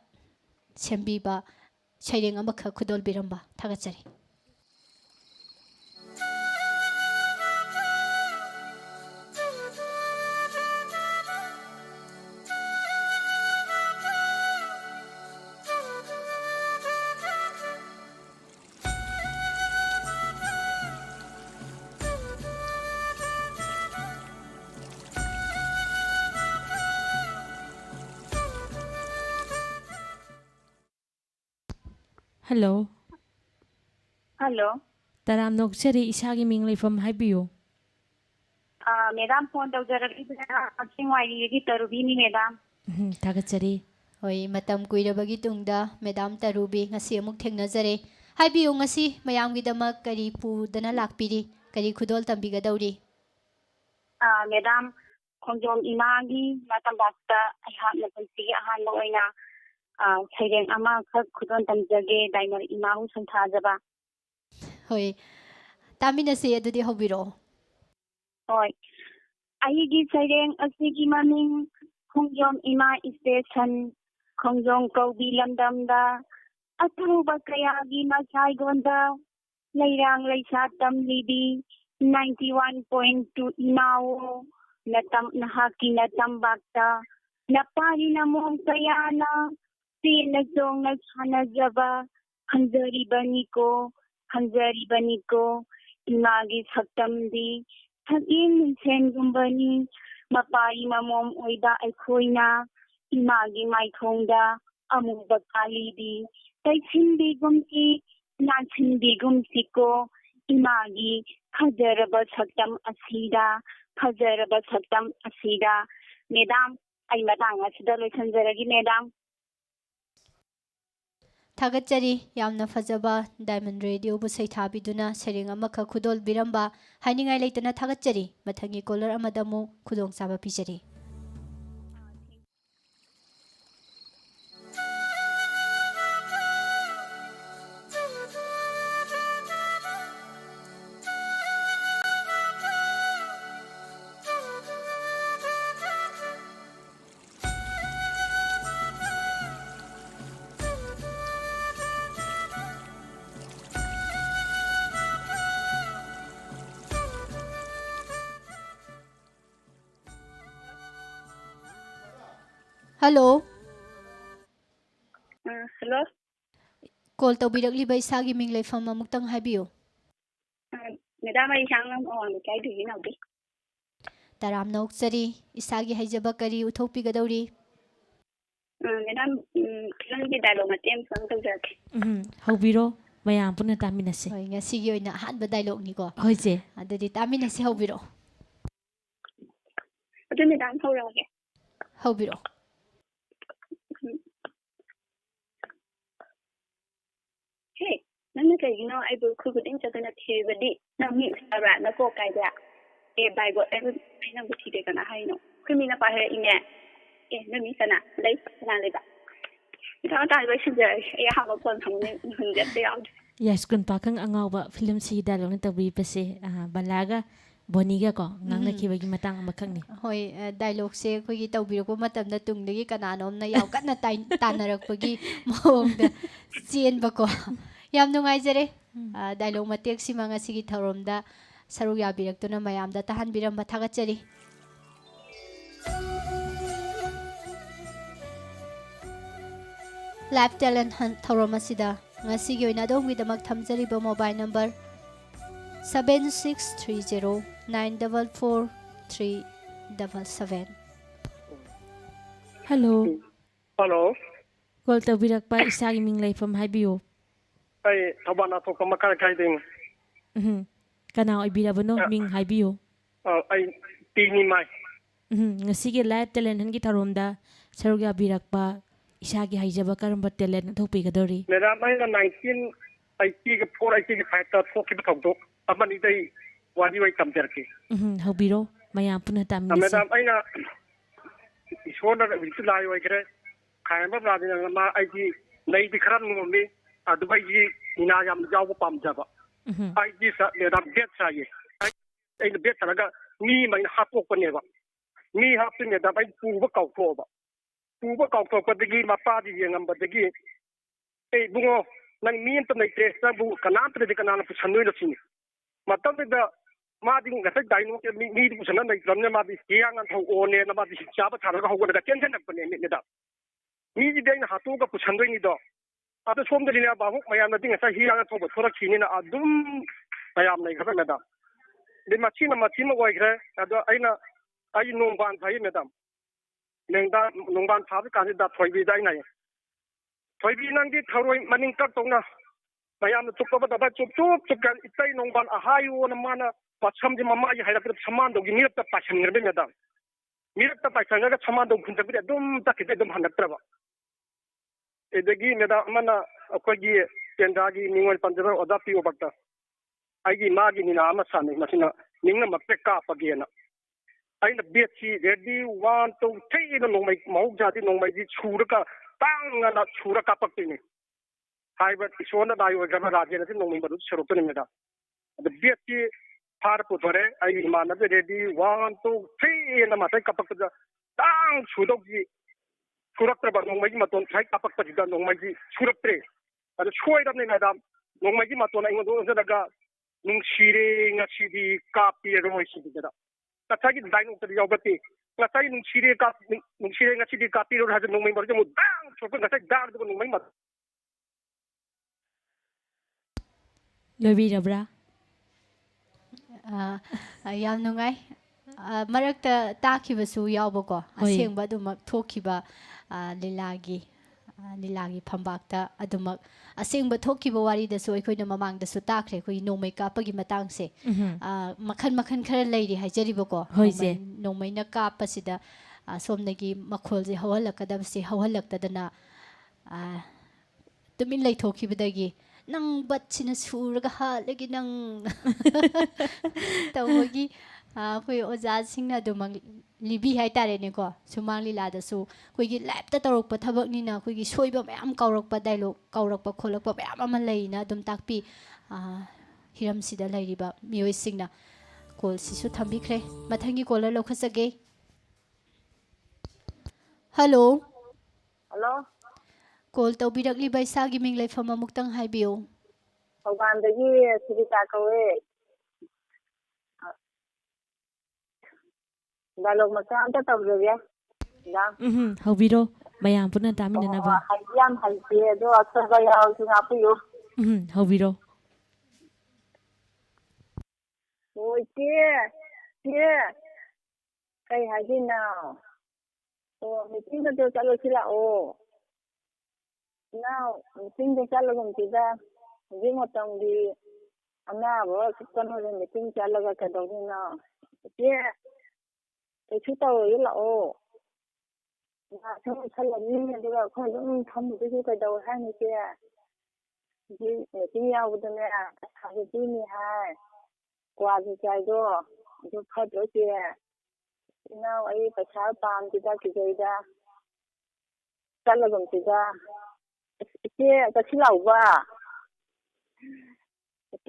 sembiba saireng amakha khudol biramba thagachari Hello. Hello. Taram nokchari isagi ming leifam haibiyo. Madam phone tawjarabina Chingwaidagi Tarubini madam. Thagachari. ꯍꯣꯏ ꯃꯇꯝ ꯀꯨꯏꯔꯕꯒꯤ ꯇꯨꯡꯗ madam ꯇꯔꯨꯕꯤ ꯉꯁꯤ ꯑꯃꯨꯛ ꯊꯦꯡꯅꯖꯔꯦ ꯍꯥꯏꯕꯤꯌꯨ ꯉꯁꯤ ꯃꯌꯥꯝꯒꯤꯗꯃꯛ ꯀꯔꯤ ꯄꯨꯗꯅ ꯂꯥꯛꯄꯤꯔꯤ ꯀꯔꯤ ꯈꯨꯗꯣꯜ ꯇꯝꯕꯤꯒꯗꯧꯔꯤ Madam Khongjom Imagi Matambakta Ayhatna Punsigi Ahanba Oina Saireng Ama Khak Khudon Tamjage Daimar Imahu Santhajaba. ꯍꯣꯏ ꯇꯥꯃꯤꯟꯅꯁꯤ ꯑꯗꯨꯗꯤ ꯍꯧꯕꯤꯔꯛꯑꯣ Hoi. Ayigi Saireng Asigi Maming Khongjom Ima Station Khongjom Kaubi Lamdamda Atuba Kayagi Masai Gonda Leirang Leisa Tamlibi 91.2 Imao Natam Nahaki Natambakta Napari Namong Kayana Sina Song Nasanajaba Hanzari Baniko Imagi Saktamdi Hagin Sen Gumbani Mapari Mamom Oida Ekoina Imagi Maikonda Amuba Kalidi Taisindi Gumsi Nansindi Gumsiko Imagi Fajaraba Saktam Asida Madam ay matanga sida loisanjaragi madam ꯊꯥꯒꯠꯆꯔꯤ ꯌꯥꯝꯅ ꯐꯖꯕ diamond ꯔꯦꯗꯤꯑꯣꯕꯨ ꯁꯩꯊꯥꯕꯤꯗꯨꯅ ꯁꯩꯔꯦꯡ ꯑꯃꯈꯛ ꯈꯨꯗꯣꯜꯕꯤꯔꯝꯕ ꯍꯥꯏꯅꯤꯡꯉꯥꯏ ꯂꯩꯇꯅ ꯊꯥꯒꯠꯆꯔꯤ ꯃꯊꯪꯒꯤ colour ꯑꯃꯗ ꯑꯃꯨꯛ ꯈꯨꯗꯣꯡꯆꯥꯕ ꯄꯤꯖꯔꯤ ꯍꯜꯂꯣ hello ꯀꯣꯜ ꯇꯧꯕꯤꯔꯛꯂꯤꯕ ꯏꯁꯥꯒꯤ ꯃꯤꯡ ꯂꯩꯐꯝ ꯑꯃꯨꯛꯇꯪ ꯍꯥꯏꯕꯤꯌꯨ madam ay sangang awang kay dugi nawdi ꯇꯔꯥꯝꯅ ꯑꯣꯛꯆꯔꯤ ꯏꯁꯥꯒꯤ ꯍꯩꯖꯕ ꯀꯔꯤ ꯎꯠꯊꯣꯛꯄꯤꯒꯗꯧꯔꯤ madam kilanggi dialogue matem sang tawjake Haubiro mayam puna taminase. ꯍꯣꯏ ꯉꯁꯤꯒꯤ ꯑꯣꯏꯅ ꯑꯍꯥꯟꯕ ꯗꯥꯏꯂꯣꯒꯅꯤꯀꯣ Hoi je. ꯑꯗꯨꯗꯤ ꯇꯥꯃꯤꯟꯅꯁꯤ ꯍꯧꯕꯤꯔꯛꯑꯣ adu madam hawrage ꯍꯧꯕꯤꯔꯛꯑꯣ hey nang kaygino ay bu khuguding chagana thibadi nang mi sara na ko kaida e bai go ay nang bu thide kana haino khimina pa he ine e nami sana dai sana le ba ita ta ba shinja e ha ba pon thang ne hunja te yaw Yes kun pakang angawba film si dialogue na tabi pase balaga boniga ko ngang nakibagi matang amakang ni. ꯍꯣꯏ ꯗꯥꯏꯂꯣꯒꯁꯦ ꯑꯩꯈꯣꯏꯒꯤ ꯇꯧꯕꯤꯔꯛꯄ ꯃꯇꯝꯗ ꯇꯨꯡꯗꯒꯤ ꯀꯅꯥꯅꯣꯝꯅ ꯌꯥꯝ ꯀꯟꯅ ꯇꯥꯟꯅꯔꯛꯄꯒꯤ ꯃꯑꯣꯡꯗ ꯆꯦꯟꯕꯀꯣ ꯌꯥꯝ ꯅꯨꯡꯉꯥꯏꯖꯔꯦ ꯗꯥꯏꯂꯣग ꯃꯇꯦꯛꯁꯤꯃ ꯉꯁꯤꯒꯤ ꯊꯧꯔꯝꯗ ꯁꯔꯨꯛ ꯌꯥꯕꯤꯔꯛꯇꯨꯅ ꯃꯌꯥꯝꯗ ꯇꯥꯍꯟꯕꯤꯔꯝꯕ ꯊꯥꯒꯠꯆꯔꯤ ꯂꯥꯏꯐ ꯇꯦꯂꯦꯟ ꯍꯟ ꯊꯧꯔꯝ ꯑꯁꯤꯗ ꯉꯁꯤꯒꯤ ꯑꯣꯏꯅ ꯑꯗꯣꯝꯒꯤꯗꯃꯛ ꯊꯝꯖꯔꯤꯕ mobile number 7630944377 Hello. Hello. Call tabirak pa isagi ming leifam haibiyo. Ay thabana to kamakar kaiding. Kana oibirabano ming haibiyo. Ay tini mai. Ngasige live talent hangi tharomda sarugya birakpa isagi haijaba karamba talent thopigadori. Madam ay 1984 85 ta thokib thokdo amani dai wadi wai tamjarki. Haubiro mayam puna taminasi. Madam ay na isona vitulai wai kre khayamba bradina ma ay di nei di kharam ngombi adubai ji ina yam jaw pamjaba. Ay di sa madam bet sa ye. Ay bet talaga ni mai hapok paneba. Ni hapin madam ay puba kauthoba. Puba kauthopadagi mapadi yengambadagi ay bungo nang mien to nei tres na bu kanatra de kanana pu sanoi na sini. Matam da mading ngasai daino ke ni di pusana nei tramne madi yang an thau one na madi chaba thara ga hoga da tension nak pane ne da. Ni di dai na hatu ga pusandoi ni do. Ata som de lina ba hok mayam na ding sa hi yang thau ba thora chini na adum mayam nei ga na da. De machina goi gre ado aina ai nong ban thai madam. Nengda nong ban tha ka da thoi bi dai nai. Thoi bi nang di tharoi maning kak tong na mayamna chukpa da chup chukan itai nongban ahayo na mana pasam di mama ya hayra saman do gini ta pasan ngerbe medam mirta pasan ga saman do khunta bi dum takite dum hanatraba edagi meda mana akogi kendagi ningol panjara oda pi obakta aigi magi ni na ama sane masina ningna makte ka pagena aina beti ready 1 2 3 no nongmai mau jati nongmai ji churaka tang na churaka pakti ni haiba isona dayo gama rajena ti nongmai baru serupta ni meda the beti par putore ai mana be ready 1 2 3 na matai kapakta tang chudokji suraktra bar nongmai maton thai kapakta jida nongmai ji suraptre ada choi dam ni madam nongmai ji maton ai ngodo daga nungsire ngasidi kapi roi sidi da kathagi dainu tadi yobati kathagi nungsire ngasidi kapi ro haja nongmai bar jamu dang chopa ngasai dang do nongmai mat ꯂꯣꯏꯕꯤꯔꯕ꯭ꯔꯥ ꯌꯥꯝ ꯅꯨꯡꯉꯥꯏ ꯃꯔꯛꯇ ꯇꯥꯈꯤꯕꯁꯨ ꯌꯥꯎꯕꯀꯣ ꯑꯁꯦꯡꯕ ꯑꯗꯨꯃꯛ ꯊꯣꯛꯈꯤꯕ ꯂꯤꯂꯥꯒꯤ ꯐꯝꯕꯥꯛꯇ ꯑꯗꯨꯃꯛ ꯑꯁꯦꯡꯕ ꯊꯣꯛꯈꯤꯕ ꯋꯥꯔꯤꯗꯁꯨ ꯑꯩꯈꯣꯏꯅ ꯃꯃꯥꯡꯗꯁꯨ ꯇꯥꯈ꯭ꯔꯦ ꯑꯩꯈꯣꯏꯒꯤ ꯅꯣꯡꯃꯩ ꯀꯥꯞꯄꯒꯤ ꯃꯇꯥꯡꯁꯦ ꯃꯈꯟ ꯃꯈꯟ ꯈꯔ ꯂꯩꯔꯤ ꯍꯥꯏꯖꯔꯤꯕꯀꯣ ꯅꯣꯡꯃꯩꯅ ꯀꯥꯞꯄꯁꯤꯗ ꯁꯣꯝꯗꯒꯤ ꯃꯈꯣꯜꯁꯦ ꯍꯧꯍꯜꯂꯛꯀꯗꯕꯁꯦ ꯍꯧꯍꯜꯂꯛꯇꯗꯅ ꯇꯨꯃꯤꯟ ꯂꯩꯊꯣꯛꯈꯤꯕꯗꯒꯤ ꯅꯪ ꯕꯠꯁꯤꯅ ꯁꯨꯔꯒ ꯍꯥꯠꯂꯒꯤ ꯅꯪ ꯇꯧꯕꯒꯤ ꯑꯩꯈꯣꯏ ꯑꯣꯖꯥꯁꯤꯡꯅ ꯑꯗꯨꯃꯛ ꯂꯤꯕꯤ ꯍꯥꯏꯇꯥꯔꯦꯅꯦꯀꯣ ꯁꯨꯃꯥꯡ ꯂꯤꯂꯥꯗꯁꯨ ꯑꯩꯈꯣꯏꯒꯤ ꯂꯥꯏꯞꯇ ꯇꯧꯔꯛꯄ ꯊꯕꯛꯅꯤꯅ ꯑꯩꯈꯣꯏꯒꯤ ꯁꯣꯏꯕ ꯃꯌꯥꯝ ꯀꯥꯎꯔꯛꯄ ꯗꯥꯏꯂꯣꯛ ꯀꯥꯎꯔꯛꯄ ꯈꯣꯠꯂꯛꯄ ꯃꯌꯥꯝ ꯑꯃ ꯂꯩꯅ ꯑꯗꯨꯝ ꯇꯥꯛꯄꯤ ꯍꯤꯔꯝꯁꯤꯗ ꯂꯩꯔꯤꯕ ꯃꯤꯑꯣꯏꯁꯤꯡꯅ ꯀꯣꯜꯁꯤꯁꯨ ꯊꯝꯕꯤꯈ꯭ꯔꯦ ꯃꯊꯪꯒꯤ ꯀꯣꯂꯔ ꯂꯧꯈꯠꯆꯒꯦ ꯍꯜꯂꯣ ꯍꯜꯂꯣ ꯀꯣꯜ ꯇꯧꯕꯤꯔꯛꯂꯤꯕ ꯏꯁꯥꯒꯤ ꯃꯤꯡ ꯂꯩꯐꯝ ꯑꯃꯨꯛꯇꯪ ꯍꯥꯏꯕꯤꯌꯨ ꯊꯧꯕꯥꯜꯗꯒꯤ ꯁꯨꯔꯤꯇꯥ ꯀꯧꯋꯦ ꯗꯥꯏꯂꯣꯛ ꯃꯆꯥ ꯑꯝꯇ ꯇꯧꯖꯒꯦ ꯍꯧꯕꯤꯔꯣ ꯃꯌꯥꯝ ꯄꯨꯟꯅ ꯇꯥꯃꯤꯟꯅꯅꯕ ꯍꯩꯗꯤ ꯌꯥꯝ ꯍꯩꯇꯦ ꯑꯗꯣ ꯑꯛꯁꯔꯒ ꯌꯥꯎꯔꯁꯨ ꯉꯥꯛꯄꯤꯌꯨ ꯍꯧꯕꯤꯔꯣ ꯑꯣ ꯏꯆꯦ ꯀꯩ ꯍꯥꯏꯗꯣꯏꯅꯣ ꯑꯣ ꯃꯤꯇꯤꯡꯗꯣ ꯆꯠꯂꯨꯁꯤ ꯂꯥꯛꯑꯣ ꯏꯅꯥꯎ ꯃꯤꯇꯤꯡꯗꯣ ꯆꯠꯂꯒꯨꯝꯁꯤꯗ ꯍꯧꯖꯤꯛ ꯃꯇꯝꯒꯤ ꯑꯅꯥꯕ ꯀꯩꯅꯣꯗ ꯃꯤꯇꯤꯡ ꯆꯠꯂꯒ ꯀꯩꯗꯧꯗꯣꯏꯅꯣ ꯏꯆꯦ ꯀꯩꯁꯨ ꯇꯧꯔꯣꯏ ꯂꯥꯛꯑꯣ ꯉꯥꯛꯇꯪ ꯎꯠꯁꯜꯂꯅꯤ ꯑꯗꯨꯒ ꯑꯩꯈꯣꯏ ꯑꯗꯨꯝ ꯐꯝꯕꯗꯁꯨ ꯀꯩꯗꯧꯋꯦ ꯍꯥꯏꯅꯤ ꯏꯆꯦ ꯍꯧꯖꯤꯛ ꯃꯤꯇꯤꯡ ꯌꯥꯎꯕꯗꯅꯦ ꯄꯩꯁꯥꯁꯨ ꯄꯤꯅꯤ ꯍꯥꯏ ꯀ꯭ꯋꯥꯁꯨ ꯆꯥꯏꯗꯣ ꯑꯗꯨ ꯐꯠꯇ꯭ꯔꯣ ꯏꯆꯦ ꯏꯅꯥꯎ ꯑꯩ ꯄꯩꯁꯥ ꯄꯥꯝꯗꯦꯗ ꯀꯤꯖꯩꯗ ꯆꯠꯂꯒꯨꯝꯁꯤꯗ ꯏꯆꯦ ꯆꯠꯁꯤ ꯂꯥꯛꯎꯕ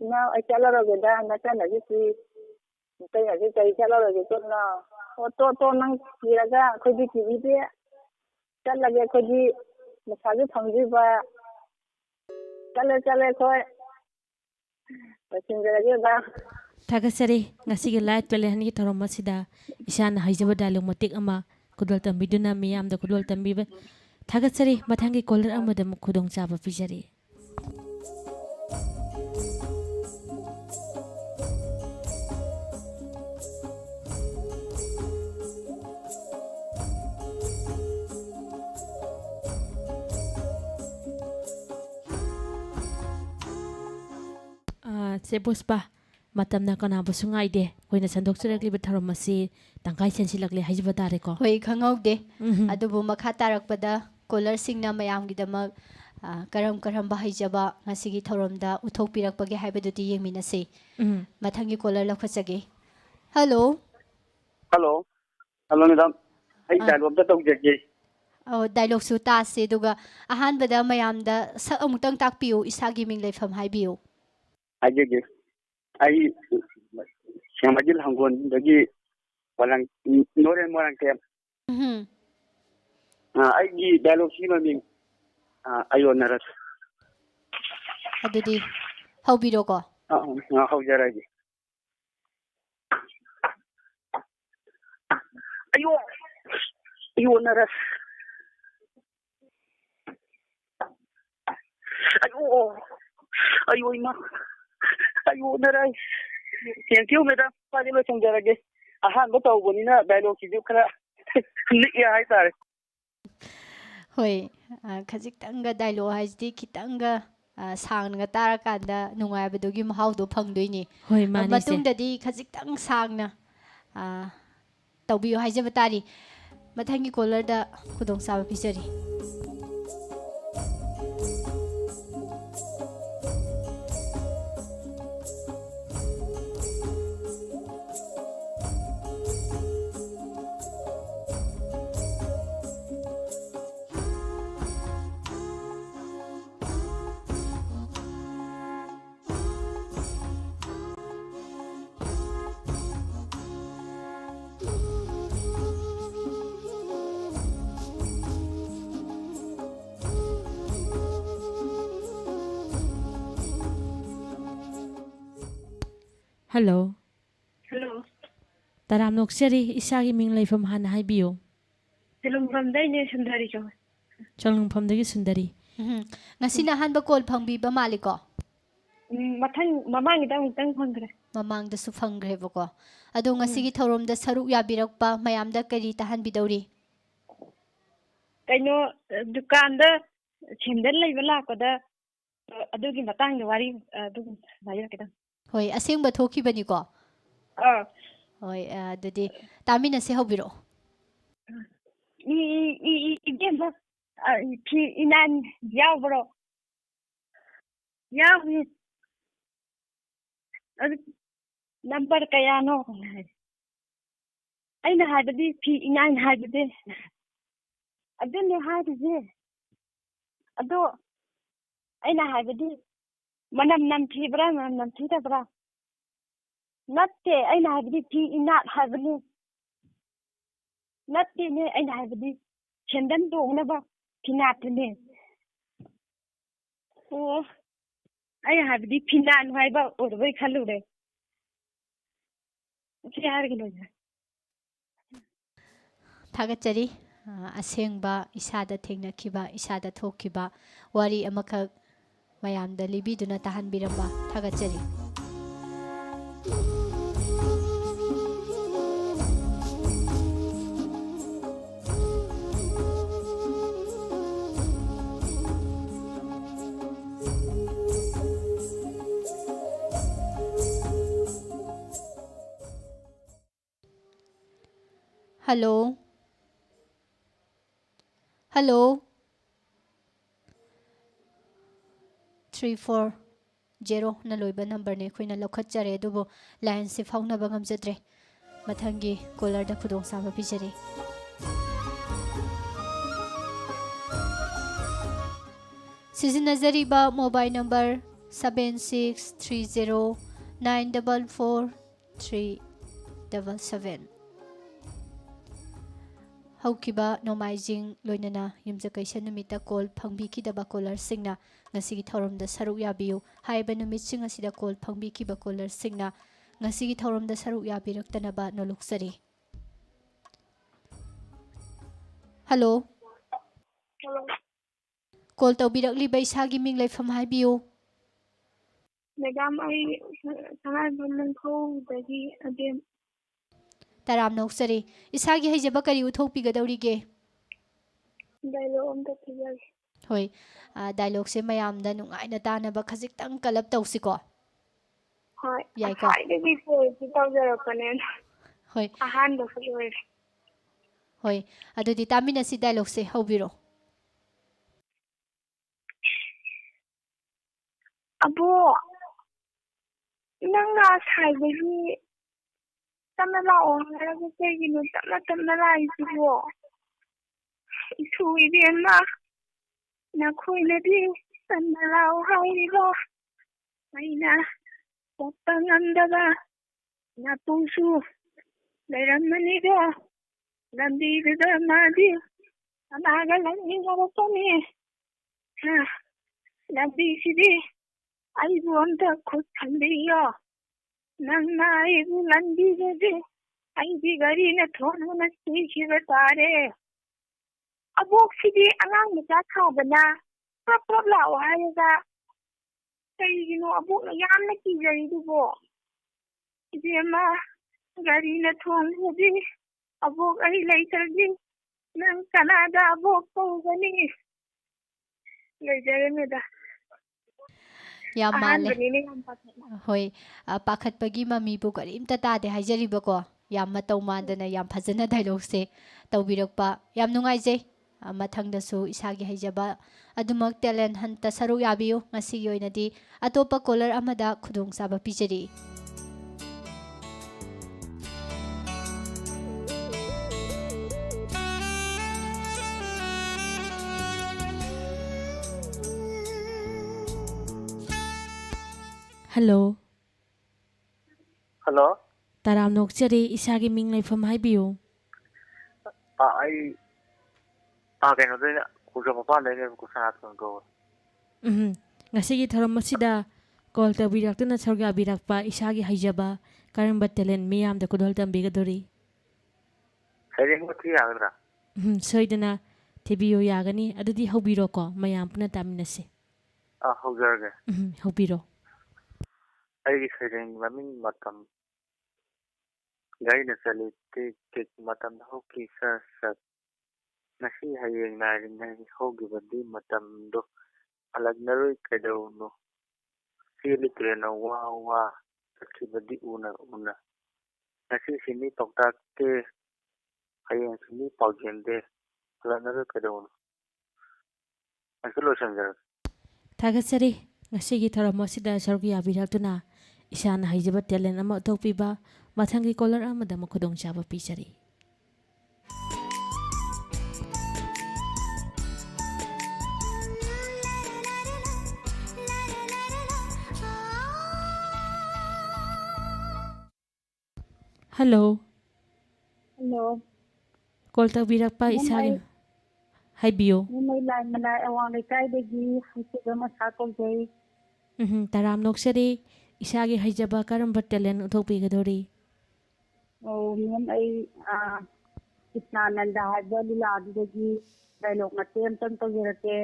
ꯏꯅꯥꯎ ꯑꯩ ꯆꯠꯂꯔꯣꯏꯒꯦꯗ ꯅꯆꯟꯅꯒꯤꯁꯤ ꯅꯇꯩꯅꯁꯨ ꯀꯔꯤ ꯆꯠꯂꯔꯣꯏꯒꯦ ꯆꯠꯅꯣ ꯑꯣ ꯇꯣ ꯅꯪ ꯀꯤꯔꯒ ꯑꯩꯈꯣꯏꯗꯤ ꯀꯤꯕꯤꯗꯦ ꯆꯠꯂꯒꯦ ꯑꯩꯈꯣꯏꯗꯤ ꯄꯩꯁꯥꯁꯨ ꯐꯪꯗ꯭ꯔꯤꯕ ꯆꯠꯂꯦ ꯑꯩꯈꯣꯏ ꯂꯣꯏꯁꯤꯟꯖꯔꯒꯦ ꯑꯣꯖꯥ ꯊꯥꯒꯠꯆꯔꯤ ꯉꯁꯤꯒꯤ ꯂꯥꯏꯠ ꯄꯦꯂꯦꯟꯒꯤ ꯊꯧꯔꯝ ꯑꯁꯤꯗ ꯏꯁꯥꯅ ꯍꯩꯖꯕ ꯗꯥꯏꯂꯣꯛ ꯃꯇꯦꯛ ꯑꯃ ꯈꯨꯗꯣꯜ ꯇꯝꯕꯤꯗꯨꯅ ꯃꯤꯌꯥꯝꯗ ꯈꯨꯗꯣꯜ ꯇꯝꯕꯤꯕ ꯊꯥꯒꯠꯆꯔꯤ ꯃꯊꯪꯒꯤ ꯀꯣꯂꯔ ꯑꯃꯗ ꯑꯃꯨꯛ ꯈꯨꯗꯣꯡꯆꯥꯕ ꯄꯤꯖꯔꯤ ꯆꯦ ꯄꯨꯁꯄꯥ ꯃꯇꯝꯅ ꯀꯅꯥꯕꯨꯁꯨ ꯉꯥꯏꯗꯦ ꯑꯩꯈꯣꯏꯅ ꯁꯟꯗꯣꯛꯆꯔꯛꯂꯤꯕ ꯊꯧꯔꯝ ꯑꯁꯤ ꯇꯪꯈꯥꯏ ꯆꯦꯟꯁꯤꯜꯂꯛꯂꯦ ꯍꯥꯏꯖꯕ ꯇꯥꯔꯦꯀꯣ ꯍꯣꯏ ꯈꯪꯍꯧꯗꯦ ꯑꯗꯨꯕꯨ ꯃꯈꯥ ꯇꯥꯔꯛꯄꯗ ꯀꯣꯂꯔꯁꯤꯡꯅ ꯃꯌꯥꯝꯒꯤꯗꯃꯛ ꯀꯔꯝꯕ ꯍꯩꯖꯕ ꯉꯁꯤꯒꯤ ꯊꯧꯔꯝꯗ ꯎꯠꯊꯣꯛꯄꯤꯔꯛꯄꯒꯦ ꯍꯥꯏꯕꯗꯨꯗꯤ ꯌꯦꯡꯃꯤꯟꯅꯁꯤ ꯃꯊꯪꯒꯤ ꯀꯣꯂꯔ ꯂꯧꯈꯠꯆꯒꯦ ꯍꯜꯂꯣ ꯃꯦꯗꯥꯝ ꯑꯩ ꯗꯥꯏꯂꯣꯛ ꯑꯝꯇ ꯇꯧꯖꯒꯦ ꯗꯥꯏꯂꯣꯛꯁꯨ ꯇꯥꯁꯤ ꯑꯗꯨꯒ ꯑꯍꯥꯟꯕꯗ ꯃꯌꯥꯝꯗ ꯁꯛ ꯑꯃꯨꯛꯇꯪ ꯇꯥꯛꯄꯤꯌꯨ ꯏꯁꯥꯒꯤ ꯃꯤꯡ ꯂꯩꯐꯝ ꯍꯥꯏꯕꯤꯌꯨ ꯍꯥꯏꯖꯒꯦ ꯑꯩ ꯁꯦꯡꯃꯥꯏꯖꯤꯜ ꯍꯪꯒꯣꯜꯗꯒꯤ ꯅꯣꯔꯦꯟ ꯃꯣꯏꯔꯥꯡꯊꯦꯝ ꯑꯩꯒꯤ ꯗꯥꯏꯂꯣꯛꯁꯤꯒꯤ ꯃꯃꯤꯡ ꯑꯌꯣꯟꯅꯔꯁ ꯑꯗꯨꯗꯤ ꯍꯧꯕꯤꯔꯣꯀꯣ ꯍꯧꯖꯔꯒꯦ ꯑꯌꯣꯟꯅꯔꯁ ꯑꯌꯣ ꯏꯃꯥ ꯑꯌꯣꯟꯅꯔꯁ ꯊꯦꯡꯀ꯭ꯌꯨ ꯃꯦꯗꯥꯝ ꯐꯗꯤ ꯂꯣꯏꯁꯤꯟꯖꯔꯒꯦ ꯑꯍꯥꯟꯕ ꯇꯧꯕꯅꯤꯅ ꯗꯥꯏꯂꯣꯛꯁꯤꯁꯨ ꯈꯔ ꯂꯤꯛꯑꯦ ꯍꯥꯏꯇꯥꯔꯦ ꯍꯣꯏ ꯈꯖꯤꯛꯇꯪꯒ ꯗꯥꯏꯂꯣꯛ ꯍꯥꯏꯁꯤꯗꯤ ꯈꯤꯇꯪꯒ ꯁꯥꯡꯅꯒ ꯇꯥꯔꯀꯥꯟꯗ ꯅꯨꯡꯉꯥꯏꯕꯗꯨꯒꯤ ꯃꯍꯥꯎꯗꯣ ꯐꯪꯗꯣꯏꯅꯤ ꯍꯣꯏ ꯃꯥꯅꯦ ꯏꯆꯦ ꯃꯇꯨꯡꯗꯗꯤ ꯈꯖꯤꯛꯇꯪ ꯁꯥꯡꯅ ꯇꯧꯕꯤꯌꯨ ꯍꯥꯏꯖꯕ ꯇꯥꯔꯤ ꯃꯊꯪꯒꯤ ꯀꯣꯂꯔꯗ ꯈꯨꯗꯣꯡꯆꯥꯕ ꯄꯤꯖꯔꯤ ꯍꯜꯂꯣ ꯍꯜꯂꯣ ꯇꯔꯥꯝ ꯅꯣꯛꯆꯔꯤ ꯏꯁꯥꯒꯤ ꯃꯤꯡ ꯂꯩꯐꯝ ꯍꯥꯟꯅ ꯍꯥꯏꯕꯤꯌꯨ ꯆꯂꯨꯡꯐꯝꯗꯩꯅꯦ ꯁꯨꯟꯗꯔꯤ ꯀꯧꯋꯦ ꯆꯂꯨꯡꯐꯝꯗꯒꯤ ꯁꯨꯟꯗꯔꯤ ꯉꯁꯤꯅ ꯑꯍꯥꯟꯕ ꯀꯣꯜ ꯐꯪꯕꯤꯕ ꯃꯥꯜꯂꯤꯀꯣ ꯃꯊꯪ ꯃꯃꯥꯡꯒꯤꯗ ꯑꯃꯨꯛꯇꯪ ꯐꯪꯈ꯭ꯔꯦ ꯃꯃꯥꯡꯗꯁꯨ ꯐꯪꯈ꯭ꯔꯦꯕꯀꯣ ꯑꯗꯣ ꯉꯁꯤꯒꯤ ꯊꯧꯔꯝꯗ ꯁꯔꯨꯛ ꯌꯥꯕꯤꯔꯛꯄ ꯃꯌꯥꯝꯗ ꯀꯔꯤ ꯇꯥꯍꯟꯕꯤꯗꯧꯔꯤ ꯀꯩꯅꯣ ꯗꯨꯀꯥꯟꯗ ꯁꯦꯟꯗꯜ ꯂꯩꯕ ꯂꯥꯛꯄꯗ ꯑꯗꯨꯒꯤ ꯃꯇꯥꯡꯗ ꯋꯥꯔꯤ ꯑꯗꯨꯝ ꯍꯥꯏꯔꯛꯀꯦ ꯍꯣꯏ ꯑꯁꯦꯡꯕ ꯊꯣꯛꯈꯤꯕꯅꯤꯀꯣ ꯍꯣꯏ ꯑꯗꯨꯗꯤ ꯇꯥꯃꯤꯟꯅꯁꯦ ꯍꯧꯕꯤꯔꯛꯑꯣ 이게 이난 야브로 야위 number kayano aina haibadi fi inan haibade adune haibade ado aina haibadi manam namthibra manam namthidabra natte aina haibadi fi inat haibani natte ne aina haibadi chendan dongnaba finatne oh ai haibadi finan haiba orbai khalure ꯊꯥꯒꯠꯆꯔꯤ ꯑꯁꯦꯡꯕ ꯏꯁꯥꯗ ꯊꯦꯡꯅꯈꯤꯕ ꯏꯁꯥꯗ ꯊꯣꯛꯈꯤꯕ ꯋꯥꯔꯤ ꯑꯃꯈꯛ ꯃꯌꯥꯝꯗ ꯂꯤꯕꯤꯗꯨꯅ ꯇꯥꯍꯟꯕꯤꯔꯝꯕ ꯊꯥꯒꯠꯆꯔꯤ Hello. Hello. 340 na loiba number ne khoi na lokhat chare adubo line se fauna ba ngamjadre mathangi caller da khudong sa ba bijari sizinazari ba mobile number 7630944377 ꯍꯧꯈꯤꯕ ꯅꯣꯡꯃꯥꯏꯖꯤꯡ ꯂꯣꯏꯅꯅ ꯌꯨꯝꯖꯀꯩꯁ ꯅꯨꯃꯤꯠꯇ ꯀꯣꯜ ꯐꯪꯕꯤꯈꯤꯗꯕ ꯀꯣꯂꯔꯁꯤꯡꯅ ꯉꯁꯤꯒꯤ ꯊꯧꯔꯝꯗ ꯁꯔꯨꯛ ꯌꯥꯕꯤꯌꯨ ꯍꯥꯏꯔꯤꯕ ꯅꯨꯃꯤꯠꯁꯤꯡ ꯑꯁꯤꯗ ꯀꯣꯜ ꯐꯪꯕꯤꯈꯤꯕ ꯀꯣꯂꯔꯁꯤꯡꯅ ꯉꯁꯤꯒꯤ ꯊꯧꯔꯝꯗ ꯁꯔꯨꯛ ꯌꯥꯕꯤꯔꯛꯇꯅꯕ ꯅꯣꯂꯨꯛꯆꯔꯤ ꯍꯜꯂꯣ ꯀꯣꯜ ꯇꯧꯕꯤꯔꯛꯂꯤꯕ ꯏꯁꯥꯒꯤ ꯃꯤꯡ ꯂꯩꯐꯝ ꯍꯥꯏꯕꯤꯌꯨ ꯃꯦꯗꯥꯝ ꯑꯩ ꯁꯉꯥꯏꯌꯨꯝꯐꯝ ꯅꯪꯊꯧꯗꯒꯤ ꯑꯗꯦꯝ ꯇꯔꯥꯝ ꯅꯣꯛꯆꯔꯤ ꯏꯁꯥꯒꯤ ꯍꯩꯖꯕ ꯀꯔꯤ ꯎꯠꯊꯣꯛꯄꯤꯒꯗꯧꯔꯤꯒꯦ ꯗꯥꯏꯂꯣꯒ ꯑꯝꯇ ꯊꯤꯖꯒꯦ ꯍꯣꯏ ꯗꯥꯏꯂꯣꯒꯁꯦ ꯃꯌꯥꯝꯗ ꯅꯨꯡꯉꯥꯏꯅ ꯇꯥꯅꯕ ꯈꯖꯤꯛꯇꯪ ꯀꯂꯞ ꯇꯧꯁꯤꯀꯣ ꯍꯣꯏ ꯌꯥꯏꯀꯣ ꯉꯁꯥꯏꯗꯒꯤ ꯀꯣꯜꯁꯤ ꯇꯧꯖꯔꯛꯄꯅꯦ ꯍꯣꯏ ꯑꯍꯥꯟꯕꯁꯨ ꯑꯣꯏꯔꯦ ꯍꯣꯏ ꯑꯗꯨꯗꯤ ꯇꯥꯃꯤꯟꯅꯁꯤ ꯗꯥꯏꯂꯣꯒꯁꯦ ꯍꯧꯕꯤꯔꯣ ꯑꯕꯣ ꯅꯪꯅ ꯁꯥꯏꯕꯒꯤ ꯇꯞꯅ ꯂꯥꯛꯑꯣ ꯍꯥꯏꯔꯒ ꯀꯩꯒꯤꯅꯣ ꯇꯞꯅ ꯇꯞꯅ ꯂꯥꯛꯏꯁꯤꯕꯣ ꯏꯁꯨ ꯏꯕꯦꯝꯃ ꯅꯈꯣꯏꯅꯗꯤ ꯇꯞꯅ ꯂꯥꯛꯑꯣ ꯍꯥꯏꯔꯤꯕꯣ ꯑꯩꯅ ꯆꯠꯄ ꯉꯝꯗꯕ ꯅꯄꯨꯁꯨ ꯂꯩꯔꯝꯃꯅꯤꯀꯣ ꯂꯝꯕꯤꯗꯨꯗ ꯃꯥꯗꯤ ꯀꯅꯥꯒ ꯂꯥꯛꯃꯤꯟꯅꯔꯛꯄꯅꯤ ꯂꯝꯕꯤꯁꯤꯗꯤ ꯑꯩꯕꯨ ꯑꯝꯇ ꯈꯨꯠ ꯊꯝꯕꯤꯌꯣ ꯅꯪꯅ ꯑꯩꯕꯨ ꯂꯟꯕꯤꯔꯗꯤ ꯑꯩꯗꯤ ꯒꯥꯔꯤꯅ ꯊꯣꯝꯗꯨꯅ ꯁꯤꯈꯤꯕ ꯇꯥꯔꯦ ꯑꯕꯣꯛꯁꯤꯗꯤ ꯑꯉꯥꯡ ꯃꯆꯥ ꯁꯥꯕꯅ ꯄ꯭ꯔꯞ ꯄ꯭ꯔꯞ ꯂꯥꯛꯑꯣ ꯍꯥꯏꯔꯒ ꯀꯩꯒꯤꯅꯣ ꯑꯕꯣꯛꯅ ꯌꯥꯝꯅ ꯀꯤꯖꯔꯤꯗꯨꯕꯣ ꯏꯕꯦꯝꯃ ꯒꯥꯔꯤꯅ ꯊꯣꯝꯗ꯭ꯔꯗꯤ ꯑꯕꯣꯛ ꯑꯩ ꯂꯩꯇ꯭ꯔꯗꯤ ꯅꯪ ꯀꯅꯥꯗ ꯑꯕꯣꯛ ꯀꯧꯒꯅꯤ ꯂꯩꯖꯔꯦ ꯃꯦꯗꯥꯝ ꯌꯥꯝ ꯃꯥꯜꯂꯦ ꯑꯍꯥꯟꯕꯅꯤꯅꯦ ꯌꯥꯝ ꯄꯥꯈꯠꯂꯦ. ꯍꯣꯏ ꯄꯥꯈꯠꯄꯒꯤ ꯃꯃꯤꯕꯨ ꯀꯔꯤꯝꯇ ꯇꯥꯗꯦ ꯍꯥꯏꯖꯔꯤꯕꯀꯣ ꯌꯥꯝ ꯃꯇꯧ ꯃꯥꯟꯗꯅ ꯌꯥꯝ ꯐꯖꯅ ꯗꯥꯏꯂꯣꯛꯁꯦ ꯇꯧꯕꯤꯔꯛꯄ ꯌꯥꯝ ꯅꯨꯡꯉꯥꯏꯖꯩ ꯃꯊꯪꯗꯁꯨ ꯏꯁꯥꯒꯤ ꯍꯩꯖꯕ ꯑꯗꯨꯃꯛ ꯇꯦꯂꯦꯟ ꯍꯟꯇ ꯁꯔꯨꯛ ꯌꯥꯕꯤꯌꯨ ꯉꯁꯤꯒꯤ ꯑꯣꯏꯅꯗꯤ ꯑꯇꯣꯞꯄ ꯀꯣꯂꯔ ꯑꯃꯗ ꯈꯨꯗꯣꯡꯆꯥꯕ ꯄꯤꯖꯔꯤ ꯍꯜꯂꯣ ꯍꯜꯂꯣ ꯇꯔꯥꯝ ꯅꯣꯛꯆꯔꯤ ꯏꯁꯥꯒꯤ ꯃꯤꯡ ꯂꯩꯐꯝ ꯍꯥꯏꯕꯤꯌꯨ ꯑꯩ ꯀꯩꯅꯣꯗꯩꯅ ꯈꯨꯖ ꯃꯄꯥꯟꯗꯩꯅ ꯀꯨꯁꯥꯅꯥꯊꯟ ꯀꯧꯋꯦ ꯉꯁꯤꯒꯤ ꯊꯧꯔꯝ ꯑꯁꯤꯗ ꯀꯣꯜ ꯇꯧꯕꯤꯔꯛꯇꯨꯅ ꯁꯔꯨꯛ ꯌꯥꯕꯤꯔꯛꯄ ꯏꯁꯥꯒꯤ ꯍꯩꯖꯕ ꯀꯔꯝꯕ ꯇꯦꯂꯦꯟ ꯃꯤꯌꯥꯝꯗ ꯈꯨꯗꯣꯜ ꯇꯝꯕꯤꯒꯗꯧꯔꯤ ꯁꯩꯔꯦꯡꯕ ꯊꯤ ꯌꯥꯒꯗ꯭ꯔꯥ ꯁꯣꯏꯗꯅ ꯊꯤꯕꯤꯌꯨ ꯌꯥꯒꯅꯤ ꯑꯗꯨꯗꯤ ꯍꯧꯕꯤꯔꯣꯀꯣ ꯃꯌꯥꯝ ꯄꯨꯟꯅ ꯇꯥꯃꯤꯟꯅꯁꯤ ꯍꯧꯖꯔꯒꯦ ꯍꯧꯕꯤꯔꯣ ꯑꯩꯒꯤ ꯁꯩꯔꯦꯡ ꯃꯃꯤꯡ ꯃꯇꯝ ꯒꯥꯔꯤꯅ ꯆꯠꯂꯤ ꯇꯤꯛ ꯇꯤꯛ ꯃꯇꯝꯗ ꯍꯧꯈꯤ ꯁꯠ ꯁꯠ ꯉꯁꯤ ꯍꯌꯦꯡ ꯉꯥꯏꯔꯤꯉꯩ ꯍꯧꯈꯤꯕꯗꯤ ꯃꯇꯝꯗꯣ ꯍꯜꯂꯛꯅꯔꯣꯏ ꯀꯩꯗꯧꯅꯣ ꯆꯦꯜꯂꯤ ꯇ꯭ꯔꯦꯟꯅ ꯋꯥ ꯋꯥ ꯆꯠꯈꯤꯕꯗꯤ ꯎꯅ ꯎꯅ ꯉꯁꯤ ꯁꯤꯅꯤ ꯄꯥꯎꯇꯥꯛꯇꯦ ꯍꯌꯦꯡ ꯁꯤꯅꯤ ꯄꯥꯎꯖꯦꯟꯗꯦ ꯍꯜꯂꯛꯅꯔꯣꯏ ꯀꯩꯗꯧꯅꯣ ꯉꯁꯤ ꯂꯣꯏꯁꯤꯟꯖꯔꯒꯦ ꯊꯥꯒꯠꯆꯔꯤ ꯉꯁꯤꯒꯤ ꯊꯧꯔꯝ ꯑꯁꯤꯗ ꯁꯔꯨꯛ ꯌꯥꯕꯤꯔꯛꯇꯨꯅ ꯏꯁꯥꯅ ꯍꯩꯖꯕ ꯇꯦꯂꯦꯟ ꯑꯃ ꯎꯠꯊꯣꯛꯄꯤꯕ ꯃꯊꯪꯒꯤ ꯀꯣꯂꯔ ꯑꯃꯗ ꯑꯃꯨꯛ ꯈꯨꯗꯣꯡꯆꯥꯕ ꯄꯤꯖꯔꯤ ꯍꯜꯂꯣ ꯍꯜꯂꯣ ꯀꯣꯜ ꯇꯧꯕꯤꯔꯛꯄ ꯏꯁꯥꯒꯤ ꯍꯥꯏꯕꯤꯌꯨ ꯃꯩ ꯂꯥꯏ ꯃꯅꯥꯏ ꯑꯋꯥꯡ ꯂꯩꯀꯥꯏꯗꯒꯤ ꯍꯪꯆꯤꯠ ꯃꯁꯥ ꯀꯧꯖꯩ ꯇꯔꯥꯝ ꯅꯣꯛꯆꯔꯤ ꯏꯁꯥꯒꯤ ꯍꯩꯖꯕ ꯀꯔꯝꯕ ꯇꯦꯂꯦꯟ ꯎꯠꯊꯣꯛꯄꯤꯒꯗꯧꯔꯤ ꯃꯦꯝ ꯑꯩ ꯀ꯭ꯔꯤꯁꯅꯥꯅꯟꯗ ꯍꯥꯏꯕ ꯂꯤꯂꯥꯗꯨꯗꯒꯤ ꯗꯥꯏꯂꯣꯛ ꯃꯇꯦꯛ ꯑꯃꯇꯪ ꯇꯧꯖꯔꯛꯀꯦ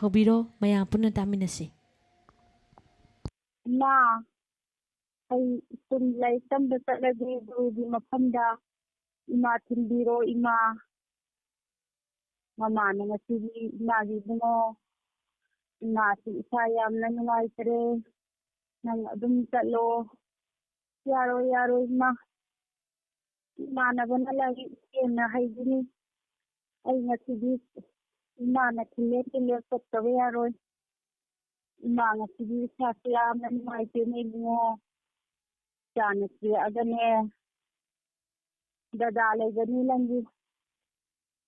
ꯍꯧꯕꯤꯔꯣ ꯃꯌꯥꯝ ꯄꯨꯟꯅ ꯇꯥꯃꯤꯟꯅꯁꯤ ꯏꯃꯥ ꯑꯩ ꯁ꯭ꯀꯨꯜ ꯂꯥꯏꯔꯤꯛ ꯇꯝꯕ ꯆꯠꯂꯒꯦ ꯒꯨꯔꯨꯒꯤ ꯃꯐꯝꯗ ꯏꯃꯥ ꯊꯤꯟꯕꯤꯔꯣ ꯏꯃꯥ ꯃꯃꯥꯅ ꯉꯁꯤꯗꯤ ꯏꯃꯥꯒꯤ ꯏꯕꯨꯡꯉꯣ ꯏꯃꯥꯁꯤ ꯏꯁꯥ ꯌꯥꯝꯅ ꯅꯨꯡꯉꯥꯏꯇ꯭ꯔꯦ ꯅꯪ ꯑꯗꯨꯝ ꯆꯠꯂꯣ ꯌꯥꯔꯣꯏ ꯌꯥꯔꯣꯏ ꯏꯃꯥ ꯏꯃꯥꯟꯅꯕꯅ ꯂꯥꯏꯔꯤꯛ ꯍꯦꯟꯅ ꯍꯩꯒꯅꯤ ꯑꯩ ꯉꯁꯤꯗꯤ ꯏꯃꯥꯅ ꯊꯤꯜꯂꯦ ꯆꯠꯇꯕ ꯌꯥꯔꯣꯏ ꯏꯃꯥ ꯉꯁꯤꯗꯤ ꯏꯁꯥꯁꯤ ꯌꯥꯝꯅ ꯅꯨꯡꯉꯥꯏꯇꯦꯅꯦ ꯏꯕꯨꯡꯉꯣ ꯏꯆꯥꯅ ꯊꯤꯔꯛꯑꯒꯅꯦ ꯗꯗꯥ ꯂꯩꯒꯅꯤ ꯅꯪꯒꯤ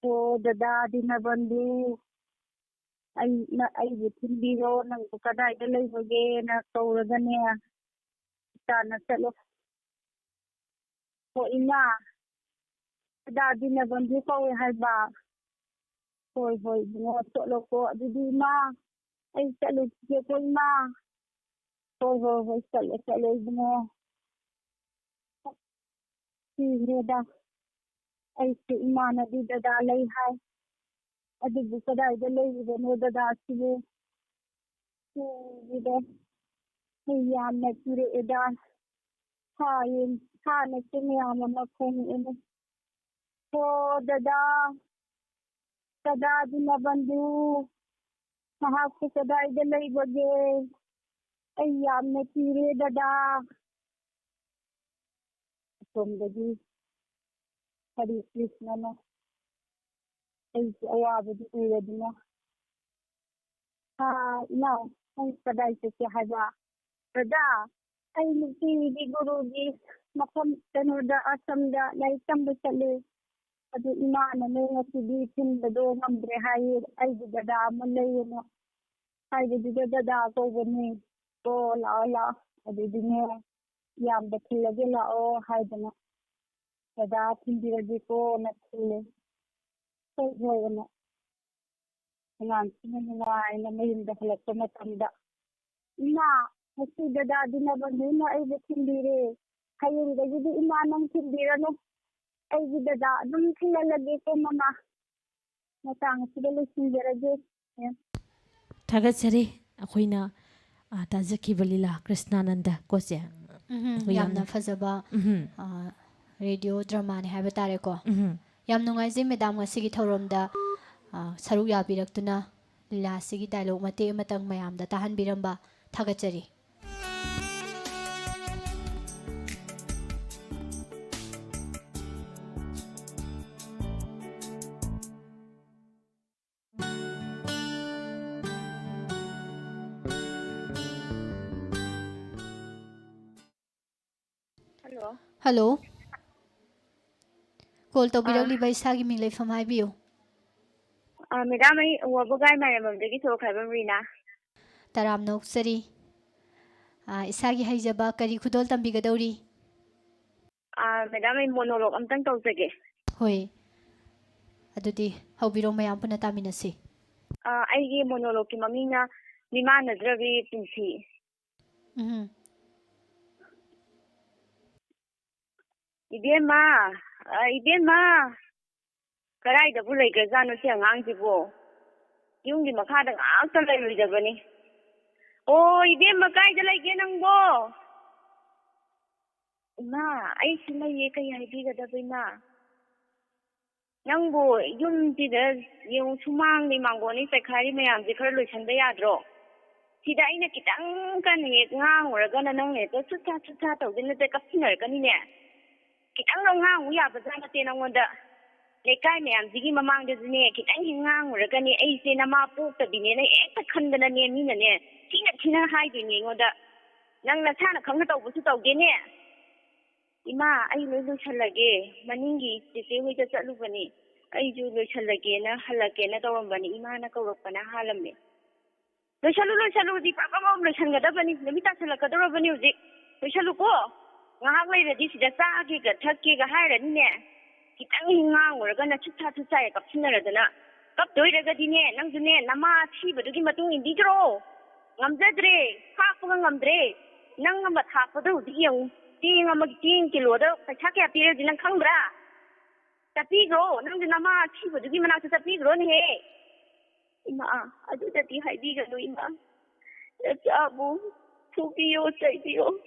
ꯑꯣ ꯗꯗꯥ ꯗꯤꯅꯕꯟꯙꯨ ꯑꯩꯕꯨ ꯊꯤꯟꯕꯤꯔꯣ ꯅꯪꯕꯨ ꯀꯗꯥꯏꯗ ꯂꯩꯕꯒꯦꯅ ꯀꯧꯔꯒꯅꯦ ꯏꯆꯥꯅ ꯆꯠꯂꯣ ꯍꯣ ꯏꯃꯥ ꯗꯗꯥ ꯗꯤꯅꯕꯟꯙꯨ ꯀꯧꯋꯦ ꯍꯥꯏꯕ ꯍꯣꯏ ꯍꯣꯏ ꯏꯕꯨꯡꯉꯣ ꯆꯠꯂꯣꯀꯣ ꯑꯗꯨꯗꯤ ꯏꯃꯥ ꯑꯩ ꯆꯠꯂꯨꯈꯤꯒꯦꯀꯣ ꯏꯃꯥ ꯍꯣꯏ ꯍꯣꯏ ꯍꯣꯏ ꯆꯠꯂꯣ ꯏꯕꯨꯡꯉꯣ ꯁꯤꯈ꯭ꯔꯦꯗ ꯑꯩꯁꯨ ꯏꯃꯥꯅꯗꯤ ꯗꯗꯥ ꯂꯩ ꯍꯥꯏ ꯑꯗꯨꯕꯨ ꯀꯗꯥꯏꯗ ꯂꯩꯔꯤꯕꯅꯣ ꯗꯗꯥꯁꯤꯕꯨ ꯁꯤꯗ ꯑꯩ ꯌꯥꯝꯅ ꯀꯤꯔꯛꯑꯦꯗ ꯁꯥꯅꯁꯨ ꯃꯌꯥꯝ ꯑꯃ ꯈꯣꯡꯉꯛꯑꯦꯅꯦ ꯍꯣ ꯗꯗꯥ ꯗꯤꯅꯕꯟꯙꯨ ꯃꯍꯥꯛꯄꯨ ꯀꯗꯥꯏꯗ ꯂꯩꯕꯒꯦ ꯑꯩ ꯌꯥꯝꯅ ꯀꯤꯔꯦ ꯗꯗꯥ ꯑꯁꯣꯝꯗꯒꯤ ꯍꯔꯤ ꯀ꯭ꯔꯤꯁꯅꯅ ꯑꯩꯒꯤ ꯑꯋꯥꯕꯗꯨ ꯎꯔꯗꯨꯅ ꯏꯅꯥꯎ ꯅꯪ ꯀꯗꯥꯏ ꯆꯠꯀꯦ ꯍꯥꯏꯕ ꯗꯗꯥ ꯑꯩ ꯅꯨꯡꯇꯤꯒꯤ ꯒꯨꯔꯨꯒꯤ ꯃꯐꯝ ꯀꯩꯅꯣꯗ ꯑꯁꯥꯝꯗ ꯂꯥꯏꯔꯤꯛ ꯇꯝꯕ ꯆꯠꯂꯦ ꯑꯗꯨ ꯏꯃꯥꯅꯅꯦ ꯉꯁꯤꯗꯤ ꯊꯤꯟꯕꯗꯣ ꯉꯝꯗ꯭ꯔꯦ ꯍꯥꯏꯌꯦ ꯑꯩꯒꯤ ꯗꯗꯥ ꯑꯃ ꯂꯩꯌꯦꯅ ꯍꯥꯏꯕꯗꯨꯗ ꯗꯗꯥ ꯀꯧꯕꯅꯦ ꯑꯣ ꯂꯥꯛꯑꯣ ꯑꯗꯨꯗꯤꯅꯦ ꯏꯌꯥꯝꯕ ꯊꯤꯜꯂꯒꯦ ꯂꯥꯛꯑꯣ ꯍꯥꯏꯗꯅ ꯗꯗꯥ ꯊꯤꯟꯕꯤꯔꯒꯦꯀꯣꯅ ꯊꯤꯜꯂꯦ ꯍꯣꯏ ꯍꯣꯏ ꯑꯅ ꯑꯉꯥꯡꯁꯤꯡꯅ ꯅꯨꯡꯉꯥꯏꯅ ꯃꯌꯨꯝꯗ ꯍꯜꯂꯛꯄ ꯃꯇꯝꯗ ꯏꯃꯥ ꯉꯁꯤ ꯗꯗꯥ ꯗꯤꯅꯕꯟꯙꯨꯅ ꯑꯩꯕꯨ ꯊꯤꯟꯕꯤꯔꯦ ꯍꯌꯦꯡꯗꯒꯤꯗꯤ ꯏꯃꯥ ꯅꯪ ꯊꯤꯟꯕꯤꯔꯅꯨ ꯑꯩꯒꯤ ꯗꯗꯥ ꯑꯗꯨꯝ ꯊꯤꯜꯍꯜꯂꯒꯦꯀꯣ ꯃꯃꯥ ꯃꯇꯥꯡ ꯑꯁꯤꯗ ꯂꯣꯏꯁꯤꯟꯖꯔꯒꯦ ꯊꯥꯒꯠꯆꯔꯤ ꯑꯩꯈꯣꯏꯅ ꯇꯥꯖꯈꯤꯕ ꯂꯤꯂꯥ ꯀ꯭ꯔꯤꯁꯅꯥꯅꯟꯗ ꯀꯣꯆꯦ ꯌꯥꯝꯅ ꯐꯖꯕ ꯔꯦꯗꯤꯑꯣ ꯗ꯭ꯔꯃꯥꯅꯤ ꯍꯥꯏꯕ ꯇꯥꯔꯦꯀꯣ ꯌꯥꯝ ꯅꯨꯡꯉꯥꯏꯖꯩ ꯃꯦꯗꯥꯝ ꯉꯁꯤꯒꯤ ꯊꯧꯔꯝꯗ ꯁꯔꯨꯛ ꯌꯥꯕꯤꯔꯛꯇꯨꯅ ꯂꯤꯂꯥ ꯑꯁꯤꯒꯤ ꯗꯥꯏꯂꯣꯛ ꯃꯇꯦꯛ ꯑꯃꯇꯪ ꯃꯌꯥꯝꯗ ꯇꯥꯍꯟꯕꯤꯔꯝꯕ ꯊꯥꯒꯠꯆꯔꯤ꯫ Hello. ꯍꯜꯂꯣ, ꯀꯣꯜ ꯇꯧꯕꯤꯔꯛꯂꯤꯕ ꯏꯁꯥꯒꯤ ꯃꯤꯡ ꯂꯩꯐꯝ ꯍꯥꯏꯕꯤꯌꯨ꯫ Madam, I wabugai mayamamdagi thokhraba Rina. ꯇꯔꯥꯝꯅ ꯑꯣꯛꯆꯔꯤ꯫ ꯏꯁꯥꯒꯤ ꯍꯩꯖꯕ ꯀꯔꯤ ꯈꯨꯗꯣꯜ ꯇꯝꯕꯤꯒꯗꯧꯔꯤ? Madam, I monologue amtang tawjage. ꯍꯣꯏ, ꯑꯗꯨꯗꯤ ꯍꯧꯕꯤꯔꯣ, ꯃꯌꯥꯝ ꯄꯨꯟꯅ ꯇꯥꯃꯤꯟꯅꯁꯤ꯫ Aigi monologue ki mamina Mimanadravi Pinsi. Ibema, Karaida Gazano Siangangibo. Yungi Makada after Lavani. Oh, Ibema Kaida like Yenango. Ma, I see my Yaka Yahiga Davina. Nango, Yum did you Sumang the Mangoni Sakari Mayam, the Kurlu and the Yadro. Sida in a Kitangan or a gun and only to Tato, then the Casino Ganina. Kitanga, we have a Zanatina wonder. Lekai Mayam, Ziggy Mamang the Zine, Kitang or a gunny ace in a map of the Binene, a Kandana near Minane, Tina hiding or the Nang Latana come over to Guinea. Ima, I will Halage, Maningi, the same way as Alubani. I do Halagena, Halagena, Dorambani, Imana Koropana, Halame. The Shalu, the Papa Shangadabani, the Mitasala music. We shall go. Now later this is a Saki, a Turkey, a higher than there. Kitang, we're gonna chit to say a sooner than that. Up to it as a dinner, Namzune, Nama, Chiba, to give a two in Digro. Namzadre, half of Namdre, Nangam but half of those young. Seeing a McKean Kilodo, the Chaka appears in a Kambra. The Pigro, Nama, Chiba, to give an answer to Pigro, hey. Ima, I do that the Haidiga no Ima. That's Abu, Tupio, Sadio.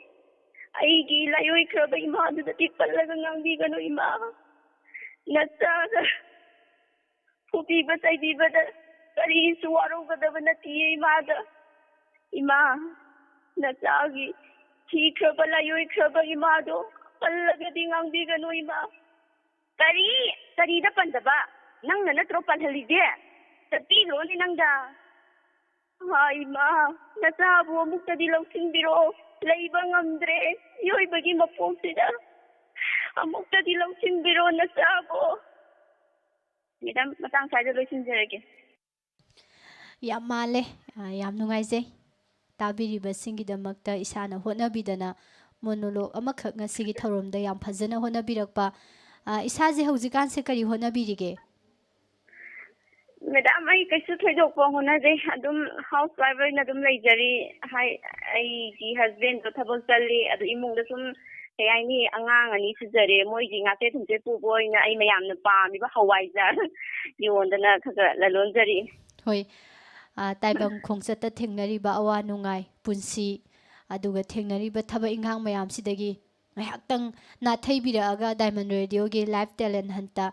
Aigi, Layo, Krabba Ima, to the people like a Nandiga no Ima. Nasa, Pupi, but I did better. Kari, Suaro, Gadavanati, Mada. Ima, Nasagi. He trouble you trouble Imado, Palagading on Digano Ima. Kari the Pandaba, Nang the Tropan Halidia, the Pig only Nanga. Hi, Ma, Nasabu, Mukadilo Simbiro, Labang Andre, you begin a posida. A Mukadilo Simbiro, Nasabo. Madam, Matang Sajalation Jerry. ꯌꯥꯝ ꯃꯥꯜꯂꯦ, ꯌꯥꯝ ꯅꯨꯡꯉꯥꯏꯖꯩ꯫ ꯇꯥꯕꯤꯔꯤꯕꯁꯤꯡꯒꯤꯗꯃꯛꯇ ꯏꯁꯥꯅ ꯍꯣꯠꯅꯕꯤꯗꯅ ꯃꯣꯅꯣꯂꯣꯛ ꯑꯃꯈꯛ ꯉꯁꯤꯒꯤ ꯊꯧꯔꯝꯗ ꯌꯥꯝ ꯐꯖꯅ ꯍꯣꯠꯅꯕꯤꯔꯛꯄ ꯏꯁꯥꯁꯦ ꯍꯧꯖꯤꯛꯀꯥꯟꯁꯦ ꯀꯔꯤ ꯍꯣꯠꯅꯕꯤꯔꯤꯒꯦ? Madam, I guess to talk on a day, Adum housewife in Adum Lajari, I husband, the Table Sally, at the Imundasum, Ayani, Angang, and Isizare, Moiging at it, and Jepu boy, I may am the palm, Hawaii, you want the Lalonzari. Hoi. Taibang khongchata thengnariba awa nungai punsi aduga thengnariba thaba inghang mayam sidagi ngayaktang na thaibiraaga Diamond Radio gi live talent hanta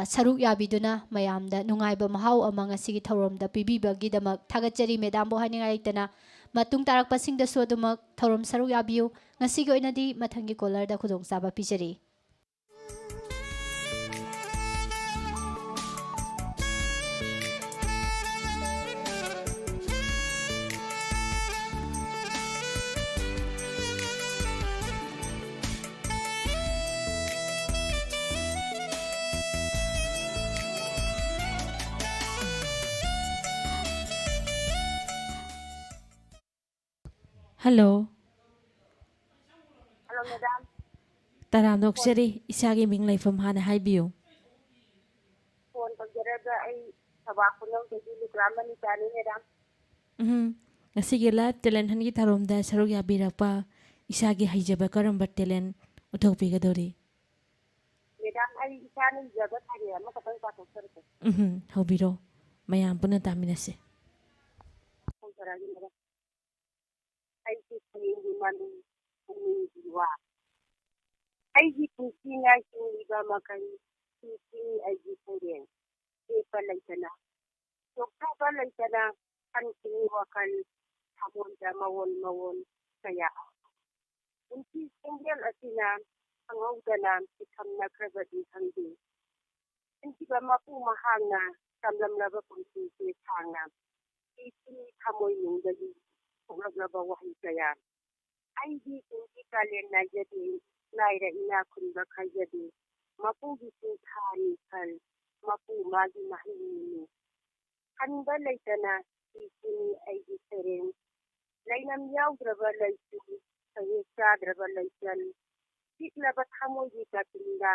saruk yabiduna mayamda nungaiba mahau ama ngasigi thoromda pibibagi damak thagachari medam bo haningai tana matung tarak pasingda so dumak thorom saruk yabiu ngasigi oinadi mathangi caller da khudong saba pijari. Hello. Hello, Madam. Taram Nokseri, Isagi Ming Life from Hana Haibu. Phone Pagaraga, I Tabakuno, the Grammy Tani, Madam. Ngasigi live talent Hangi Tarum da Saruya Birapa, Isagi Hijabakaram but talent, Utopiga Dori. Madam, I can't juggle I am not a person. Hobiro, Mayam Punataminase. I keep saying the money you are. I keep seeing I see Gamakan, seeing I keep saying, paper like a so proper like a hunting worker, ꯊꯃꯣꯏꯗ ꯃꯋꯣꯟ ꯀꯌꯥ ꯄꯨꯟꯁꯤ ꯈꯣꯡꯖꯦꯜ ꯑꯁꯤꯅ ꯈꯪꯍꯧꯗꯅ ꯏꯊꯝꯅꯈ꯭ꯔꯕꯗꯤ ꯈꯪꯗꯦ ꯄꯨꯟꯁꯤꯕ ꯃꯄꯨ ꯃꯍꯥꯛꯅ ꯇꯝꯂꯝꯂꯕ ꯄꯨꯟꯁꯤꯁꯦ ꯁꯥꯡꯅ ꯏꯁꯤꯡ ꯊꯃꯣꯏꯅꯨꯡꯗꯒꯤ ꯊꯣꯛꯂꯛꯂꯕ ꯋꯥꯍꯩ ꯀꯌꯥ ꯑꯩꯒꯤ ꯄꯨꯟꯁꯤ ꯀꯥꯂꯦꯟ ꯅꯥꯏꯖꯗꯦ ꯂꯥꯏꯔ ꯏꯅꯥ ꯈꯨꯟꯕ ꯈꯥꯏꯖꯗꯦ ꯃꯄꯨꯒꯤꯁꯨ ꯊꯥꯅꯤ ꯈꯜ ꯃꯄꯨ ꯃꯥꯒꯤ ꯃꯍꯩꯅꯤ ꯈꯟꯕ ꯂꯩꯇꯅ ꯏꯁꯤꯡ ꯑꯩꯒꯤ ꯁꯩꯔꯦꯡ ꯂꯩꯅꯝ ꯌꯥꯎꯗ꯭ꯔꯕ ꯂꯩꯆꯨ ꯁꯍꯦꯛ ꯆꯥꯗ꯭ꯔꯕ ꯂꯩꯆꯜ ꯄꯤꯛꯂꯕ ꯊꯃꯣꯏꯒꯤ ꯀꯥꯆꯤꯟꯗ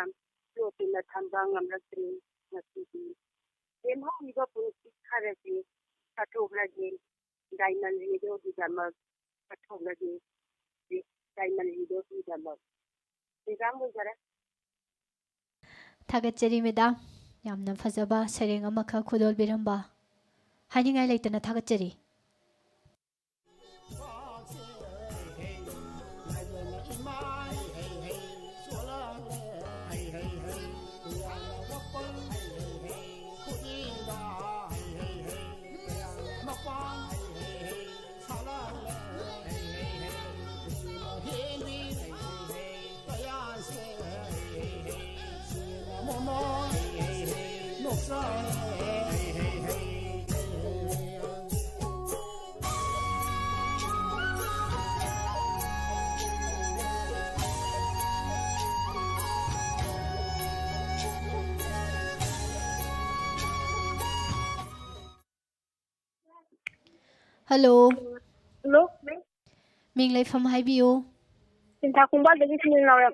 ꯆꯣꯠꯇꯨꯅ ꯊꯝꯕ ꯉꯝꯂꯛꯇ꯭ꯔꯦ ꯉꯁꯤꯗꯤ ꯂꯦꯝꯍꯧꯔꯤꯕ ꯄꯨꯟꯁꯤ ꯈꯔꯁꯤ ꯀꯠꯊꯣꯛꯂꯒꯦ ꯗꯥꯏꯃꯟ ꯔꯦꯗꯤꯑꯣꯒꯤꯗꯃꯛ ꯀꯠꯊꯣꯛꯂꯒꯦ ꯗꯥꯏꯃꯟ ꯔꯦꯗꯤꯑꯣꯒꯤꯗꯃꯛ ꯃꯦꯗꯥꯝ ꯑꯣꯏꯖꯔꯦ ꯊꯥꯒꯠꯆꯔꯤ ꯃꯦꯗꯥꯝ ꯌꯥꯝꯅ ꯐꯖꯕ ꯁꯩꯔꯦꯡ ꯑꯃꯈꯛ ꯈꯨꯗꯣꯜꯕꯤꯔꯝꯕ ꯍꯥꯏꯅꯤꯡꯉꯥꯏ ꯂꯩꯇꯅ ꯊꯥꯒꯠꯆꯔꯤ Hello. Hello. Ming Leifam haibiyo. Sinta kumbaldagi sinil nawrap.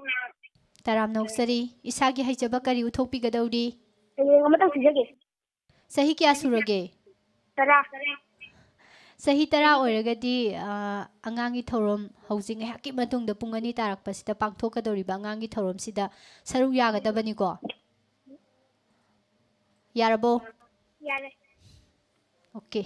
Taram noksari. Isagi haijaba kari uthokpigadauri. Amatang sijage. Sahi kya surage? Tara. Sahi tara oiragadi angangi thorom housing haki matungda pungani tarakpasida pangthokadoriba angangi thorom sida saru yagadabani ko. Yarabo? Yare. Okay.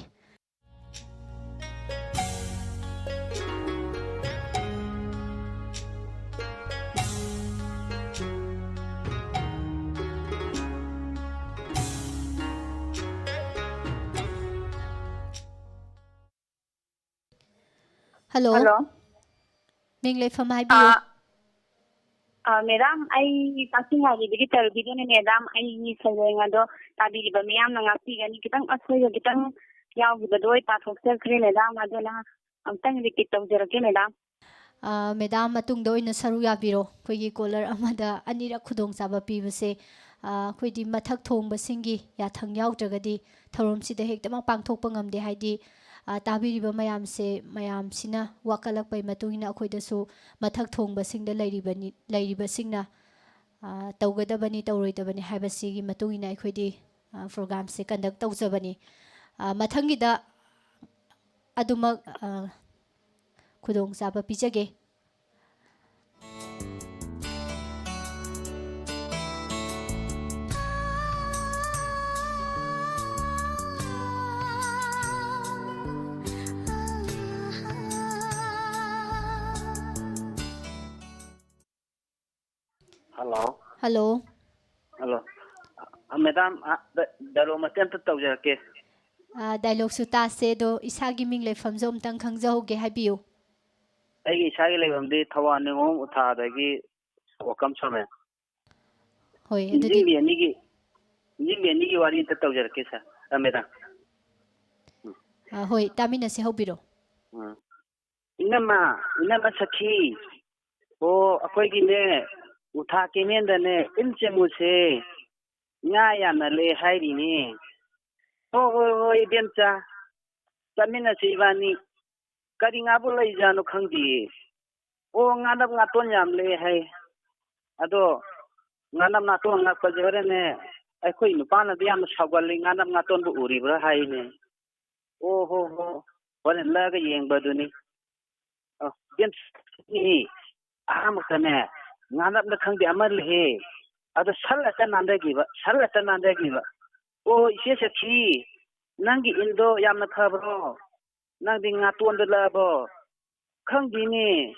Hello. Hello. Ming Leifam haibiyo. Madam, I talking about the video ni madam, I saying ado tabi liba miyam na ngasi gani kitang asoy kitang yaw gibadoy pathok sel kre madam ado na amtang repeat tawjarake madam. Madam matungda oina saru yabiro koigi caller amada anira khudong chaba pibase koidi mathak thongba singi yathang yawdragadi thorom sida hekta ma pangthokpa ngamde haidi tabiriba mayamsina wakalakpai matungina akhoidasu mathak thongba singda lairiba singna tawgadabani tawroidabani haibasigi matungina akhoidi program se conduct tawjabani mathangida adumak khudong chaba pijage. Hello. Hello. Hello. Madam, dialogue matem ta tawjarake. Dialogue su ta se do isagi Ming Leifam zom tang khangjahoge haibiyo. Aigi isagi leibamdi thawaningom uthadagi wakam chame. Hoi adudi Ingi wari ta tawjarake sa. Madam. Hoi tamina se hobiro. Inama sakhi. O akoigi ne utha kenenda ne inchemuse nya yana le hairi ni. Hoi demcha. Tamina se ibani kari ngabu lai janu khangdi. O nganap ngaton yam le hai. Ado nganap ngaton ngakpajore ne aikoi nupana diyam sawgali nganap ngaton bu uribra hai ne. Oh wala laga yengbaduni. Dem ni amakane nganap na khangdi amal he. Ado salata nandagiba. Oh ise sakhi nangi indo yamna thabro. Nang di ngaton de labo khangdi ni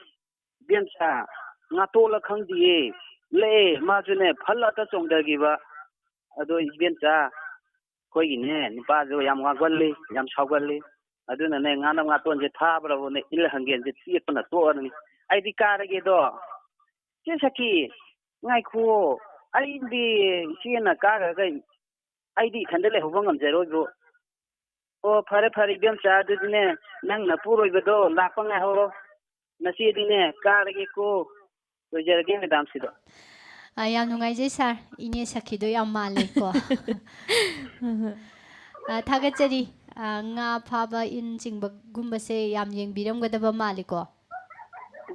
biansa ngatola khangdi le majune phalla ta chongdagi ba ado biansa koi ne nipa jo yam ngagwalli yam sawgalli aduna ne ngana ngaton je thabra bo ne il hangen je tiepna to ani ai di karage do che saki ngai khu ai di siena kara ga ai di khandale hobangam jero bro o phare phare gem cha du ne nang na puroi bedo lakpa ngai horo nasi di ne karage ko to jerge me dam sido ꯌꯥꯝ ꯅꯨꯡꯉꯥꯏꯖꯩ ꯁꯥꯔ ꯏꯅꯦ ꯁꯈꯤꯗꯣ ꯌꯥꯝ ꯃꯥꯜꯂꯦꯀꯣ ꯊꯥꯒꯠꯆꯔꯤ ꯉꯥ ꯐꯥꯕ ꯏꯟ ꯆꯤꯡꯕꯒꯨꯝꯕꯁꯦ ꯌꯥꯝ ꯌꯦꯡꯕꯤꯔꯝꯒꯗꯕ ꯃꯥꯜꯂꯦꯀꯣ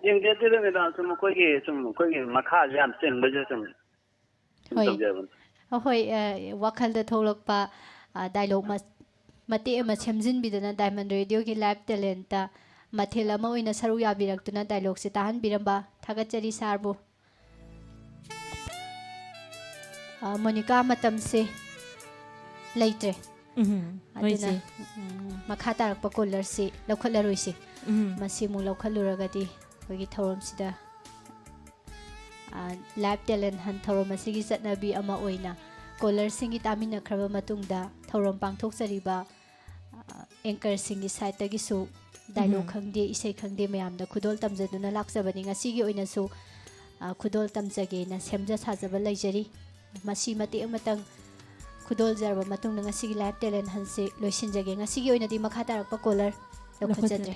jengde de me dam sum ko ge makha jam chen ba je sum ꯍꯣꯏ ꯋꯥꯈꯜꯗ ꯊꯣꯛꯂꯛꯄ ꯗꯥꯏꯂꯣꯛ ꯃꯇꯦꯛ ꯑꯃ ꯁꯦꯝꯖꯤꯟꯕꯤꯗꯨꯅ ꯗꯥꯏꯃꯟ ꯔꯦꯗꯤꯑꯣꯒꯤ ꯂꯥꯏꯚ ꯇꯦꯂꯦꯟꯇ ꯃꯊꯦꯜ ꯑꯃ ꯑꯣꯏꯅ ꯁꯔꯨꯛ ꯌꯥꯕꯤꯔꯛꯇꯨꯅ ꯗꯥꯏꯂꯣꯛꯁꯦ ꯇꯥꯍꯟꯕꯤꯔꯝꯕ ꯊꯥꯒꯠꯆꯔꯤ ꯁꯥꯔꯕꯨ ꯃꯣꯅꯤꯀꯥ ꯃꯇꯝꯁꯦ ꯂꯩꯇ꯭ꯔꯦ ꯑꯗꯨꯅ ꯃꯈꯥ ꯇꯥꯔꯛꯄ ꯀꯣꯂꯔꯁꯤ ꯂꯧꯈꯠꯂꯔꯣꯏꯁꯤ ꯃꯁꯤ ꯑꯃꯨꯛ ꯂꯧꯈꯠꯂꯨꯔꯒꯗꯤ ꯑꯩꯈꯣꯏꯒꯤ ꯊꯧꯔꯝꯁꯤꯗ ꯂꯥꯏꯚ ꯇꯦꯂꯦꯟ ꯍꯟ ꯊꯧꯔꯝ ꯑꯁꯤꯒꯤ ꯆꯠꯅꯕꯤ ꯑꯃ ꯑꯣꯏꯅ ꯀꯣꯂꯔꯁꯤꯡꯒꯤ ꯇꯥꯃꯤꯟꯅꯈ꯭ꯔꯕ ꯃꯇꯨꯡꯗ ꯊꯧꯔꯝ ꯄꯥꯡꯊꯣꯛꯆꯔꯤꯕ ꯑꯦꯡꯀꯔꯁꯤꯡꯒꯤ ꯁꯥꯏꯠꯇꯒꯤꯁꯨ ꯗꯥꯏꯂꯣꯛ ꯈꯪꯗꯦ ꯏꯁꯩ ꯈꯪꯗꯦ ꯃꯌꯥꯝꯗ ꯈꯨꯗꯣꯜ ꯇꯝꯖꯗꯨꯅ ꯂꯥꯛꯆꯕꯅꯤ ꯉꯁꯤꯒꯤ ꯑꯣꯏꯅꯁꯨ ꯈꯨꯗꯣꯜ ꯇꯝꯖꯒꯦꯅ ꯁꯦꯝꯖ ꯁꯥꯖꯕ ꯂꯩꯖꯔꯤ ꯃꯁꯤ ꯃꯇꯦꯛ ꯑꯃꯇꯪ ꯈꯨꯗꯣꯜꯖꯔꯕ ꯃꯇꯨꯡꯗ ꯉꯁꯤꯒꯤ ꯂꯥꯏꯚ ꯇꯦꯂꯦꯟ ꯍꯟꯁꯤ ꯂꯣꯏꯁꯤꯟꯖꯒꯦ ꯉꯁꯤꯒꯤ ꯑꯣꯏꯅꯗꯤ ꯃꯈꯥ ꯇꯥꯔꯛꯄ ꯀꯣꯂꯔ ꯂꯧꯈꯠꯆꯗ꯭ꯔꯦ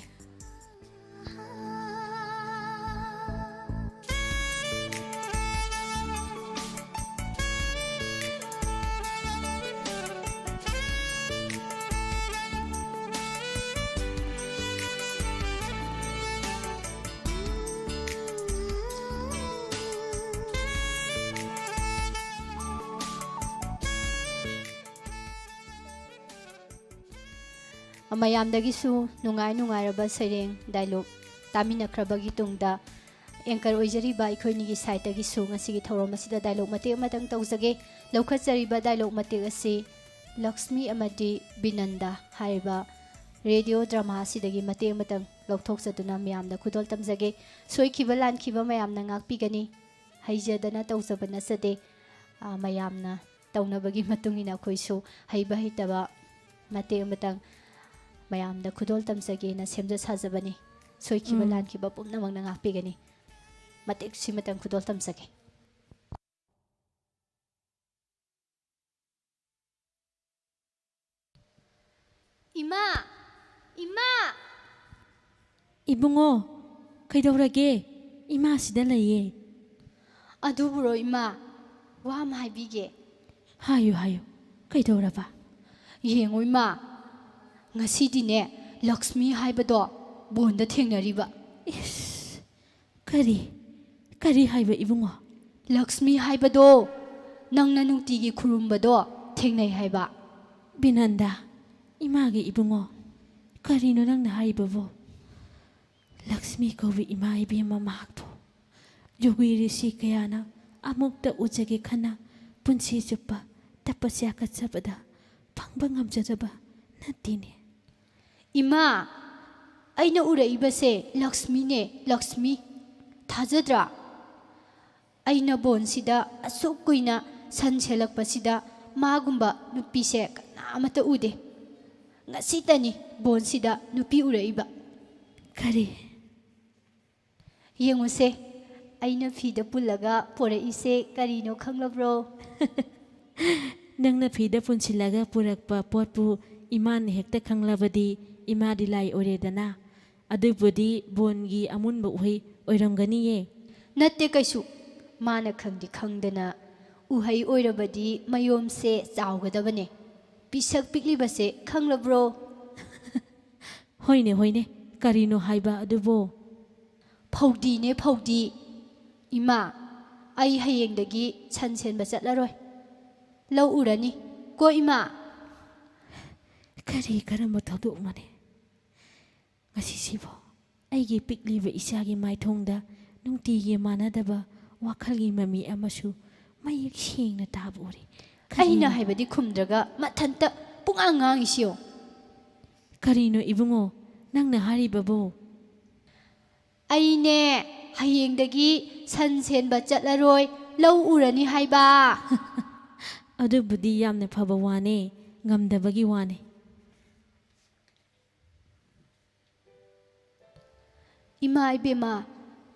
ꯃꯌꯥꯝꯗꯒꯤꯁꯨ ꯅꯨꯡꯉꯥꯏꯔꯕ ꯁꯩꯔꯦꯡ ꯗꯥꯏꯂꯣꯛ ꯇꯥꯃꯤꯟꯅꯈ꯭ꯔꯕꯒꯤ ꯇꯨꯡꯗ ꯑꯦꯡꯀꯔ ꯑꯣꯏꯖꯔꯤꯕ ꯑꯩꯈꯣꯏꯅꯤꯒꯤ ꯁꯥꯏꯠꯇꯒꯤꯁꯨ ꯉꯁꯤꯒꯤ ꯊꯧꯔꯝ ꯑꯁꯤꯗ ꯗꯥꯏꯂꯣꯛ ꯃꯇꯦꯛ ꯑꯃꯇꯪ ꯇꯧꯖꯒꯦ ꯂꯧꯈꯠꯆꯔꯤꯕ ꯗꯥꯏꯂꯣꯛ ꯃꯇꯦꯛ ꯑꯁꯤ ꯂꯛꯁꯃꯤ ꯑꯃꯗꯤ ꯕꯤꯅꯟꯗ ꯍꯥꯏꯔꯤꯕ ꯔꯦꯗꯤꯑꯣ ꯗ꯭ꯔꯃꯥ ꯑꯁꯤꯗꯒꯤ ꯃꯇꯦꯛ ꯑꯃꯇꯪ ꯂꯧꯊꯣꯛꯆꯗꯨꯅ ꯃꯌꯥꯝꯗ ꯈꯨꯗꯣꯜ ꯇꯝꯖꯒꯦ ꯁꯣꯏꯈꯤꯕ ꯂꯥꯟꯈꯤꯕ ꯃꯌꯥꯝꯅ ꯉꯥꯛꯄꯤꯒꯅꯤ ꯍꯩꯖꯗꯅ ꯇꯧꯖꯕ ꯅꯠꯆꯗꯦ ꯃꯌꯥꯝꯅ ꯇꯧꯅꯕꯒꯤ ꯃꯇꯨꯡ ꯏꯟꯅ ꯑꯩꯈꯣꯏꯁꯨ ꯍꯩꯕ ꯍꯩꯇꯕ ꯃꯇꯦꯛ ꯑꯃꯇꯪ ꯃꯌꯥꯝꯗ ꯈꯨꯗꯣꯜ ꯇꯝꯖꯒꯦꯅ ꯁꯦꯝꯖ ꯁꯥꯖꯕꯅꯤ ꯁꯣꯏꯈꯤꯕ ꯂꯥꯟꯈꯤꯕ ꯄꯨꯝꯅꯃꯛꯅ ꯉꯥꯛꯄꯤꯒꯅꯤ ꯃꯇꯦꯛ ꯁꯤꯃꯇꯪ ꯈꯨꯗꯣꯜ ꯇꯝꯖꯒꯦ ꯏꯃꯥ ꯏꯃꯥ ꯏꯕꯨꯡꯉꯣ ꯀꯩꯗꯧꯔꯒꯦ ꯏꯃꯥ ꯁꯤꯗ ꯂꯩꯌꯦ ꯑꯗꯨꯕꯨꯔꯣ ꯏꯃꯥ ꯋꯥ ꯑꯃ ꯍꯥꯏꯕꯤꯒꯦ ꯍꯥꯏꯌꯨ ꯀꯩꯗꯧꯔꯕ ꯌꯦꯡꯉꯣ ꯏꯃꯥ ꯉꯁꯤꯗꯤꯅꯦ ꯂꯛꯁꯃꯤ ꯍꯥꯏꯕꯗꯣ ꯕꯣꯟꯗ ꯊꯦꯡꯅꯔꯤꯕ ꯏꯁ ꯀꯔꯤ ꯍꯥꯏꯕ ꯏꯕꯨꯡꯉꯣ ꯂꯛꯁꯃꯤ ꯍꯥꯏꯕꯗꯣ ꯅꯪꯅ ꯅꯨꯡꯇꯤꯒꯤ ꯈꯨꯔꯨꯝꯕꯗꯣ ꯊꯦꯡꯅꯩ ꯍꯥꯏꯕ ꯕꯤꯅꯟꯗ ꯏꯃꯥꯒꯤ ꯏꯕꯨꯡꯉꯣ ꯀꯔꯤꯅꯣ ꯅꯪꯅ ꯍꯥꯏꯕꯕꯣ ꯂꯛꯁꯃꯤ ꯀꯧꯕꯤ ꯏꯃꯥ ꯏꯕꯦꯝꯃ ꯃꯍꯥꯛꯄꯨ ꯌꯣꯒꯤ ꯔꯤꯁꯤ ꯀꯌꯥꯅ ꯑꯃꯨꯛꯇ ꯎꯖꯒꯦ ꯈꯟꯅ ꯄꯨꯟꯁꯤ ꯆꯨꯞꯄ ꯇꯄꯁ꯭ꯌꯥ ꯀꯠꯆꯕꯗ ꯐꯪꯕ ꯉꯝꯖꯗꯕ ꯅꯠꯇꯦꯅꯦ ꯏꯃꯥ ꯑꯩꯅ ꯎꯔꯛꯏꯕꯁꯦ ꯂꯛꯁꯃꯤꯅꯦ ꯂꯛꯁꯃꯤ ꯊꯥꯖꯗ꯭ꯔꯥ ꯑꯩꯅ ꯕꯣꯟꯁꯤꯗ ꯑꯁꯨꯛ ꯀꯨꯏꯅ ꯁꯟ ꯁꯦꯜꯂꯛꯄꯁꯤꯗ ꯃꯥꯒꯨꯝꯕ ꯅꯨꯄꯤꯁꯦ ꯀꯅꯥꯃꯠꯇ ꯎꯗꯦ ꯉꯁꯤꯇꯅꯤ ꯕꯣꯟꯁꯤꯗ ꯅꯨꯄꯤ ꯎꯔꯛꯏꯕ ꯀꯔꯤ ꯌꯦꯡꯉꯨꯁꯦ ꯑꯩꯅ ꯐꯤꯗ ꯄꯨꯜꯂꯒ ꯄꯣꯔꯛꯏꯁꯦ ꯀꯔꯤꯅꯣ ꯈꯪꯂꯕ꯭ꯔꯣ ꯅꯪꯅ ꯐꯤꯗ ꯄꯨꯟꯁꯤꯜꯂꯒ ꯄꯨꯔꯛꯄ ꯄꯣꯠꯄꯨ ꯏꯃꯥꯅ ꯍꯦꯛꯇ ꯈꯪꯂꯕꯗꯤ ꯏꯃꯥꯗꯤ ꯂꯥꯏ ꯑꯣꯏꯔꯦꯗꯅ ꯑꯗꯨꯕꯨꯗꯤ ꯕꯣꯟꯒꯤ ꯑꯃꯨꯟꯕ ꯎꯍꯩ ꯑꯣꯏꯔꯝꯒꯅꯤꯌꯦ ꯅꯠꯇꯦ ꯀꯩꯁꯨ ꯃꯥꯅ ꯈꯪꯗꯅ ꯎꯍꯩ ꯑꯣꯏꯔꯕꯗꯤ ꯃꯌꯣꯝꯁꯦ ꯆꯥꯎꯒꯗꯕꯅꯦ ꯄꯤꯁꯛ ꯄꯤꯛꯂꯤꯕꯁꯦ ꯈꯪꯂꯕ꯭ꯔꯣ ꯍꯣꯏꯅꯦ ꯀꯔꯤꯅꯣ ꯍꯥꯏꯕ ꯑꯗꯨꯕꯣ ꯐꯧꯗꯤꯅꯦ ꯐꯧꯗꯤ ꯏꯃꯥ ꯑꯩ ꯍꯌꯦꯡꯗꯒꯤ ꯁꯟ ꯁꯦꯟꯕ ꯆꯠꯂꯔꯣꯏ ꯂꯧ ꯎꯔꯅꯤ ꯀꯣ ꯏꯃꯥ ꯀꯔꯝꯕ ꯊꯧꯗꯣꯛꯅꯣꯅꯦ ꯉꯁꯤꯁꯤꯕꯣ ꯑꯩꯒꯤ ꯄꯤꯛꯂꯤꯕ ꯏꯆꯥꯒꯤ ꯃꯥꯏꯊꯣꯡꯗ ꯅꯨꯡꯇꯤꯒꯤ ꯃꯥꯟꯅꯗꯕ ꯋꯥꯈꯜꯒꯤ ꯃꯃꯤ ꯑꯃꯁꯨ ꯃꯌꯦꯛ ꯁꯦꯡꯅ ꯇꯥꯕ ꯎꯔꯤ ꯑꯩꯅ ꯍꯥꯏꯕꯗꯤ ꯈꯨꯝꯗ꯭ꯔꯒ ꯃꯊꯟꯇ ꯄꯨꯡꯉꯥꯡ ꯉꯥꯡꯉꯤꯁꯤꯌꯣ ꯀꯔꯤꯅꯣ ꯏꯕꯨꯡꯉꯣ ꯅꯪꯅ ꯍꯥꯏꯔꯤꯕꯕꯣ ꯑꯩꯅꯦ ꯍꯌꯦꯡꯗꯒꯤ ꯁꯟ ꯁꯦꯟꯕ ꯆꯠꯂꯔꯣꯏ ꯂꯧ ꯎꯔꯅꯤ ꯍꯥꯏꯕ ꯑꯗꯨꯕꯨꯗꯤ ꯌꯥꯝꯅ ꯐꯕ ꯋꯥꯅꯦ ꯉꯝꯗꯕꯒꯤ ꯋꯥꯅꯦ Ima ibema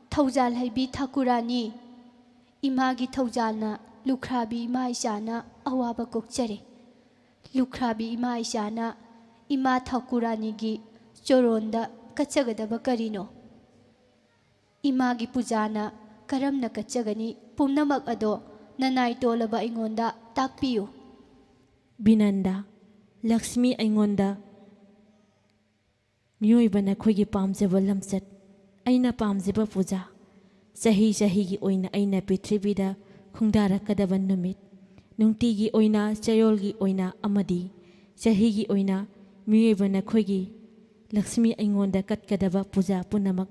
Thaujal haibi Thakurani Imagi Thaujalna Lukhrabi ima ishana awaba kokchare Lukhrabi ima ishana Ima Thakurani gi choronda kachagadaba karino Imagi pujana karamna kachagani pumnamak ado nanai tolaba ingonda takpiyo Binanda Lakshmi aingonda Mioibana khoigi pamjaba lamchat aina pamjaba puja Sahi gi oina aina Prithivida khungdarakadaba numit nungtigi oina chayolgi oina amadi gi oina mioibana khoigi Lakshmi aingonda katkadaba puja punamak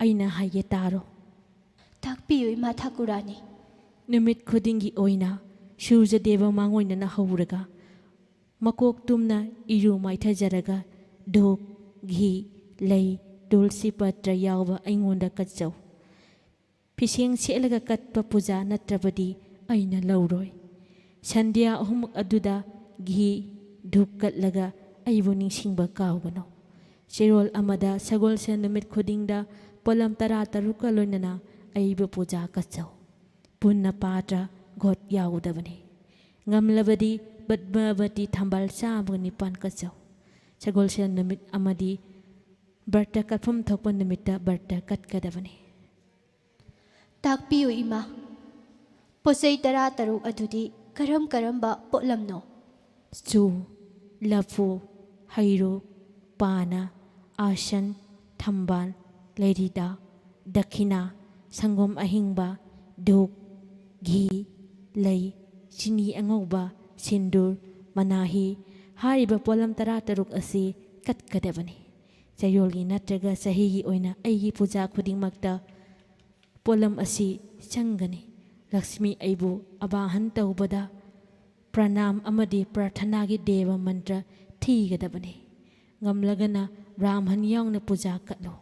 aina haye taro takpiyo Ima Thakurani numit khudingi oina Surya Deva mangoina na hauraga makok tumna iru maithajaraga dok ghi lei tulsi patra yawba aingonda katchau Pising sielaga katpa puja natrabadi aina lauroi Sandhya ahumuk aduda ghi dhuk katlaga aibu ningsingba kaugano Chirol amada sagol sa numit khudingda polam taruka loinana aibu puja katchau Punna patra got yaudabani ngamlabadi badbabati thambal sabani pan katchau Sagol sa numit amadi Barta katpam thokpan numita barta katkadabani Takpiyo Ima Posay taruk adudi karamba potlamno Su, lafu, hayro, pana, asan, thambal, lerida, dakhina, sangom ahingba, duk, ghi, lay, sini angauba, sindur, manahi, hariba polam taruk asi katkadabani Chayolgi natraga sahigi oina aigi puja khuding magta polam asi changani Lakshmi aibu abahan taubada pranam amadi prathanagi deva mantra thigadabani ngamlagana brahman yaungna puja katlo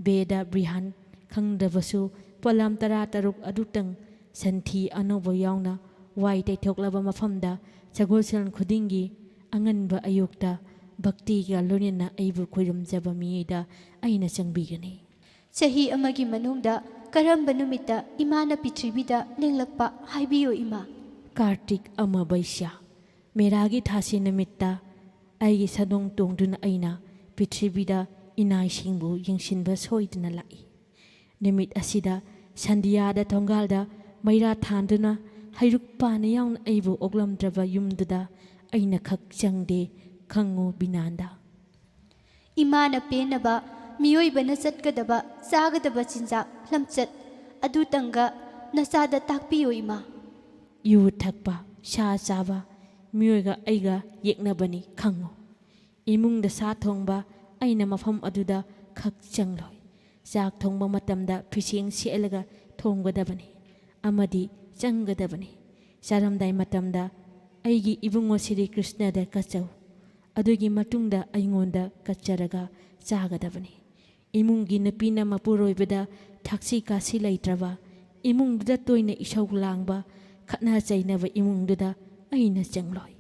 Veda brihan khangdabasu polam taruk adutang santhi anobo yaungna wai taitroklaba mafamda chagolsel khudingi anganba ayukta bhakti ga lonina aibu khoirumjaba miida aina changbigani Sahi amagi manungda karamba numita Imana Prithivida lenglakpa haibiyo Ima Kartik ama Baisya Meragi thasi namitta aigi sadong tongduna aina Prithivida inai singbu yengsinba soiduna lai Nimit asida Sandhya thongalda maira thanduna hairukpana yaun aibu oglamdraba yumduda aina khak changde khango binanda Imana penaba miyoibana chatkadaba chagadaba chinjak lamchat adu tanga nasada takpiyo Ima yu thakpa sha chaba miyoiga aiga yeknabani khango imungda sa thongba aina mafam aduda khak changloi chak thongba matamda phising sielaga thonggadabani amadi changgadabani charamdai matamda aigi ibungo Sri Krishna da kachau adugi matungda aingonda kacharaga chagadabani imungi napina mapuroibada thaksi kasi laitraba imungda toina isau langba khatna chainaba imungduda aina changloi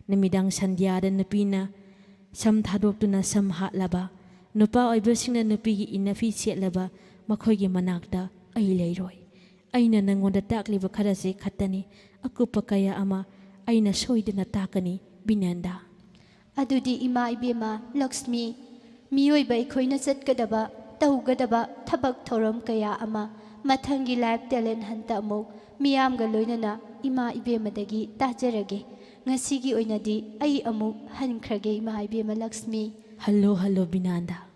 namidang sandhya da napina sam thadoptuna sam hatlaba nupa oibasingna nupigi inafi setlaba makhoigi manakta ai leiroi aina nangonda takliba kharase khatani akupa kaya ama aina soidana takani binanda adudi Ima ibema Lakshmi miyoiba ikhoina chatkadaba taugadaba thabak thoram kaya ama mathangi live talent hanta amok miyamga loinana Ima ibemadagi tajarage ngasigi oinadi ai amuk hankrage Ima ibema Lakshmi Hello binanda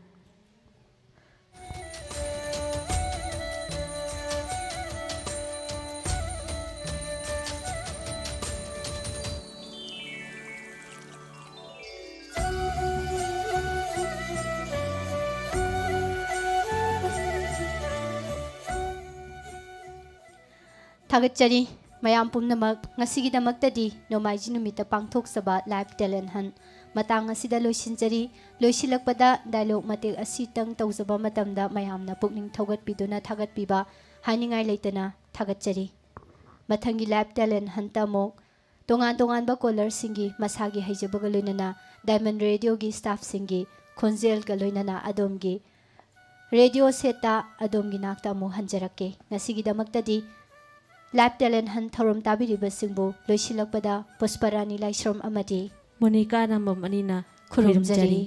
Thagatsari mayam pumnamak ngasigidamaktadi nomaiji numita pangthoksaba live talent hunt matang asida loisinjari loisilakpada dialogue matek asitang tawjaba matamda mayamna pukning thogatpiduna thagatpiba haningai leitana thagatsari mathangi live talent hunt amok tongan ba caller singi masagi haijabaga loinana Diamond Radio gi staff singi khonjel ga loinana adomgi radio ꯁꯦꯠꯇ ꯑꯗꯣꯝꯒꯤ ꯅꯥꯛꯇ ꯑꯃꯨꯛ ꯍꯟꯖꯔꯛꯀꯦ ꯉꯁꯤꯒꯤꯗꯃꯛꯇꯗꯤ live talent ꯍꯟ ꯊꯧꯔꯝ ꯇꯥꯕꯤꯔꯤꯕꯁꯤꯡꯕꯨ ꯂꯣꯏꯁꯤꯜꯂꯛꯄꯗ ꯄꯨꯁꯄꯔꯥꯅꯤ ꯂꯥꯏꯁ꯭ꯔꯝ ꯑꯃꯗꯤ Monica ꯅꯝꯕꯝ ꯑꯅꯤꯅ ꯈꯨꯔꯨꯝꯖꯔꯤ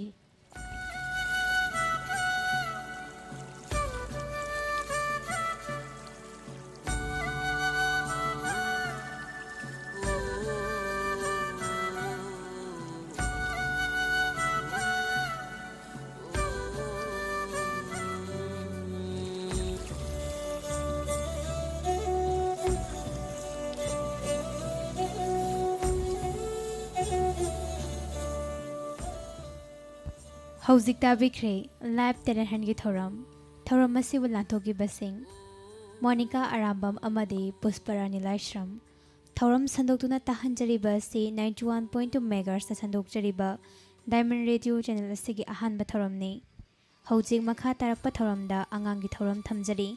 ꯍꯧꯖꯤꯛ ꯇꯥꯕꯤꯈ꯭ꯔꯦ ꯂꯥꯏꯚ ꯇꯦꯂꯦꯟ ꯍꯟꯒꯤ ꯊꯧꯔꯝ ꯑꯁꯤꯕꯨ ꯂꯥꯟꯊꯣꯛꯈꯤꯕꯁꯤꯡ ꯃꯣꯅꯤꯀꯥ ꯑꯔꯥꯝꯕꯝ ꯑꯃꯗꯤ ꯄꯨꯁꯄꯔꯥꯅꯤ ꯂꯥꯏꯁ꯭ꯔꯝ ꯊꯧꯔꯝ ꯁꯟꯗꯣꯛꯇꯨꯅ ꯇꯥꯍꯟꯖꯔꯤꯕ ꯑꯁꯤ 91.2 ꯃꯦꯒꯥꯔꯁꯇ ꯁꯟꯗꯣꯛꯆꯔꯤꯕ ꯗꯥꯏꯃꯟ ꯔꯦꯗꯤꯑꯣ ꯆꯦꯅꯦꯜ ꯑꯁꯤꯒꯤ ꯑꯍꯥꯟꯕ ꯊꯧꯔꯝꯅꯤ ꯍꯧꯖꯤꯛ ꯃꯈꯥ ꯇꯥꯔꯛꯄ ꯊꯧꯔꯝꯗ ꯑꯉꯥꯡꯒꯤ ꯊꯧꯔꯝ ꯊꯝꯖꯔꯤ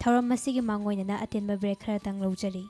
ꯊꯧꯔꯝ ꯑꯁꯤꯒꯤ ꯃꯥꯡꯑꯣꯏꯅꯅ ꯑꯇꯦꯟꯕ ꯕ꯭ꯔꯦꯛ ꯈꯔꯇꯪ ꯂꯧꯖꯔꯤ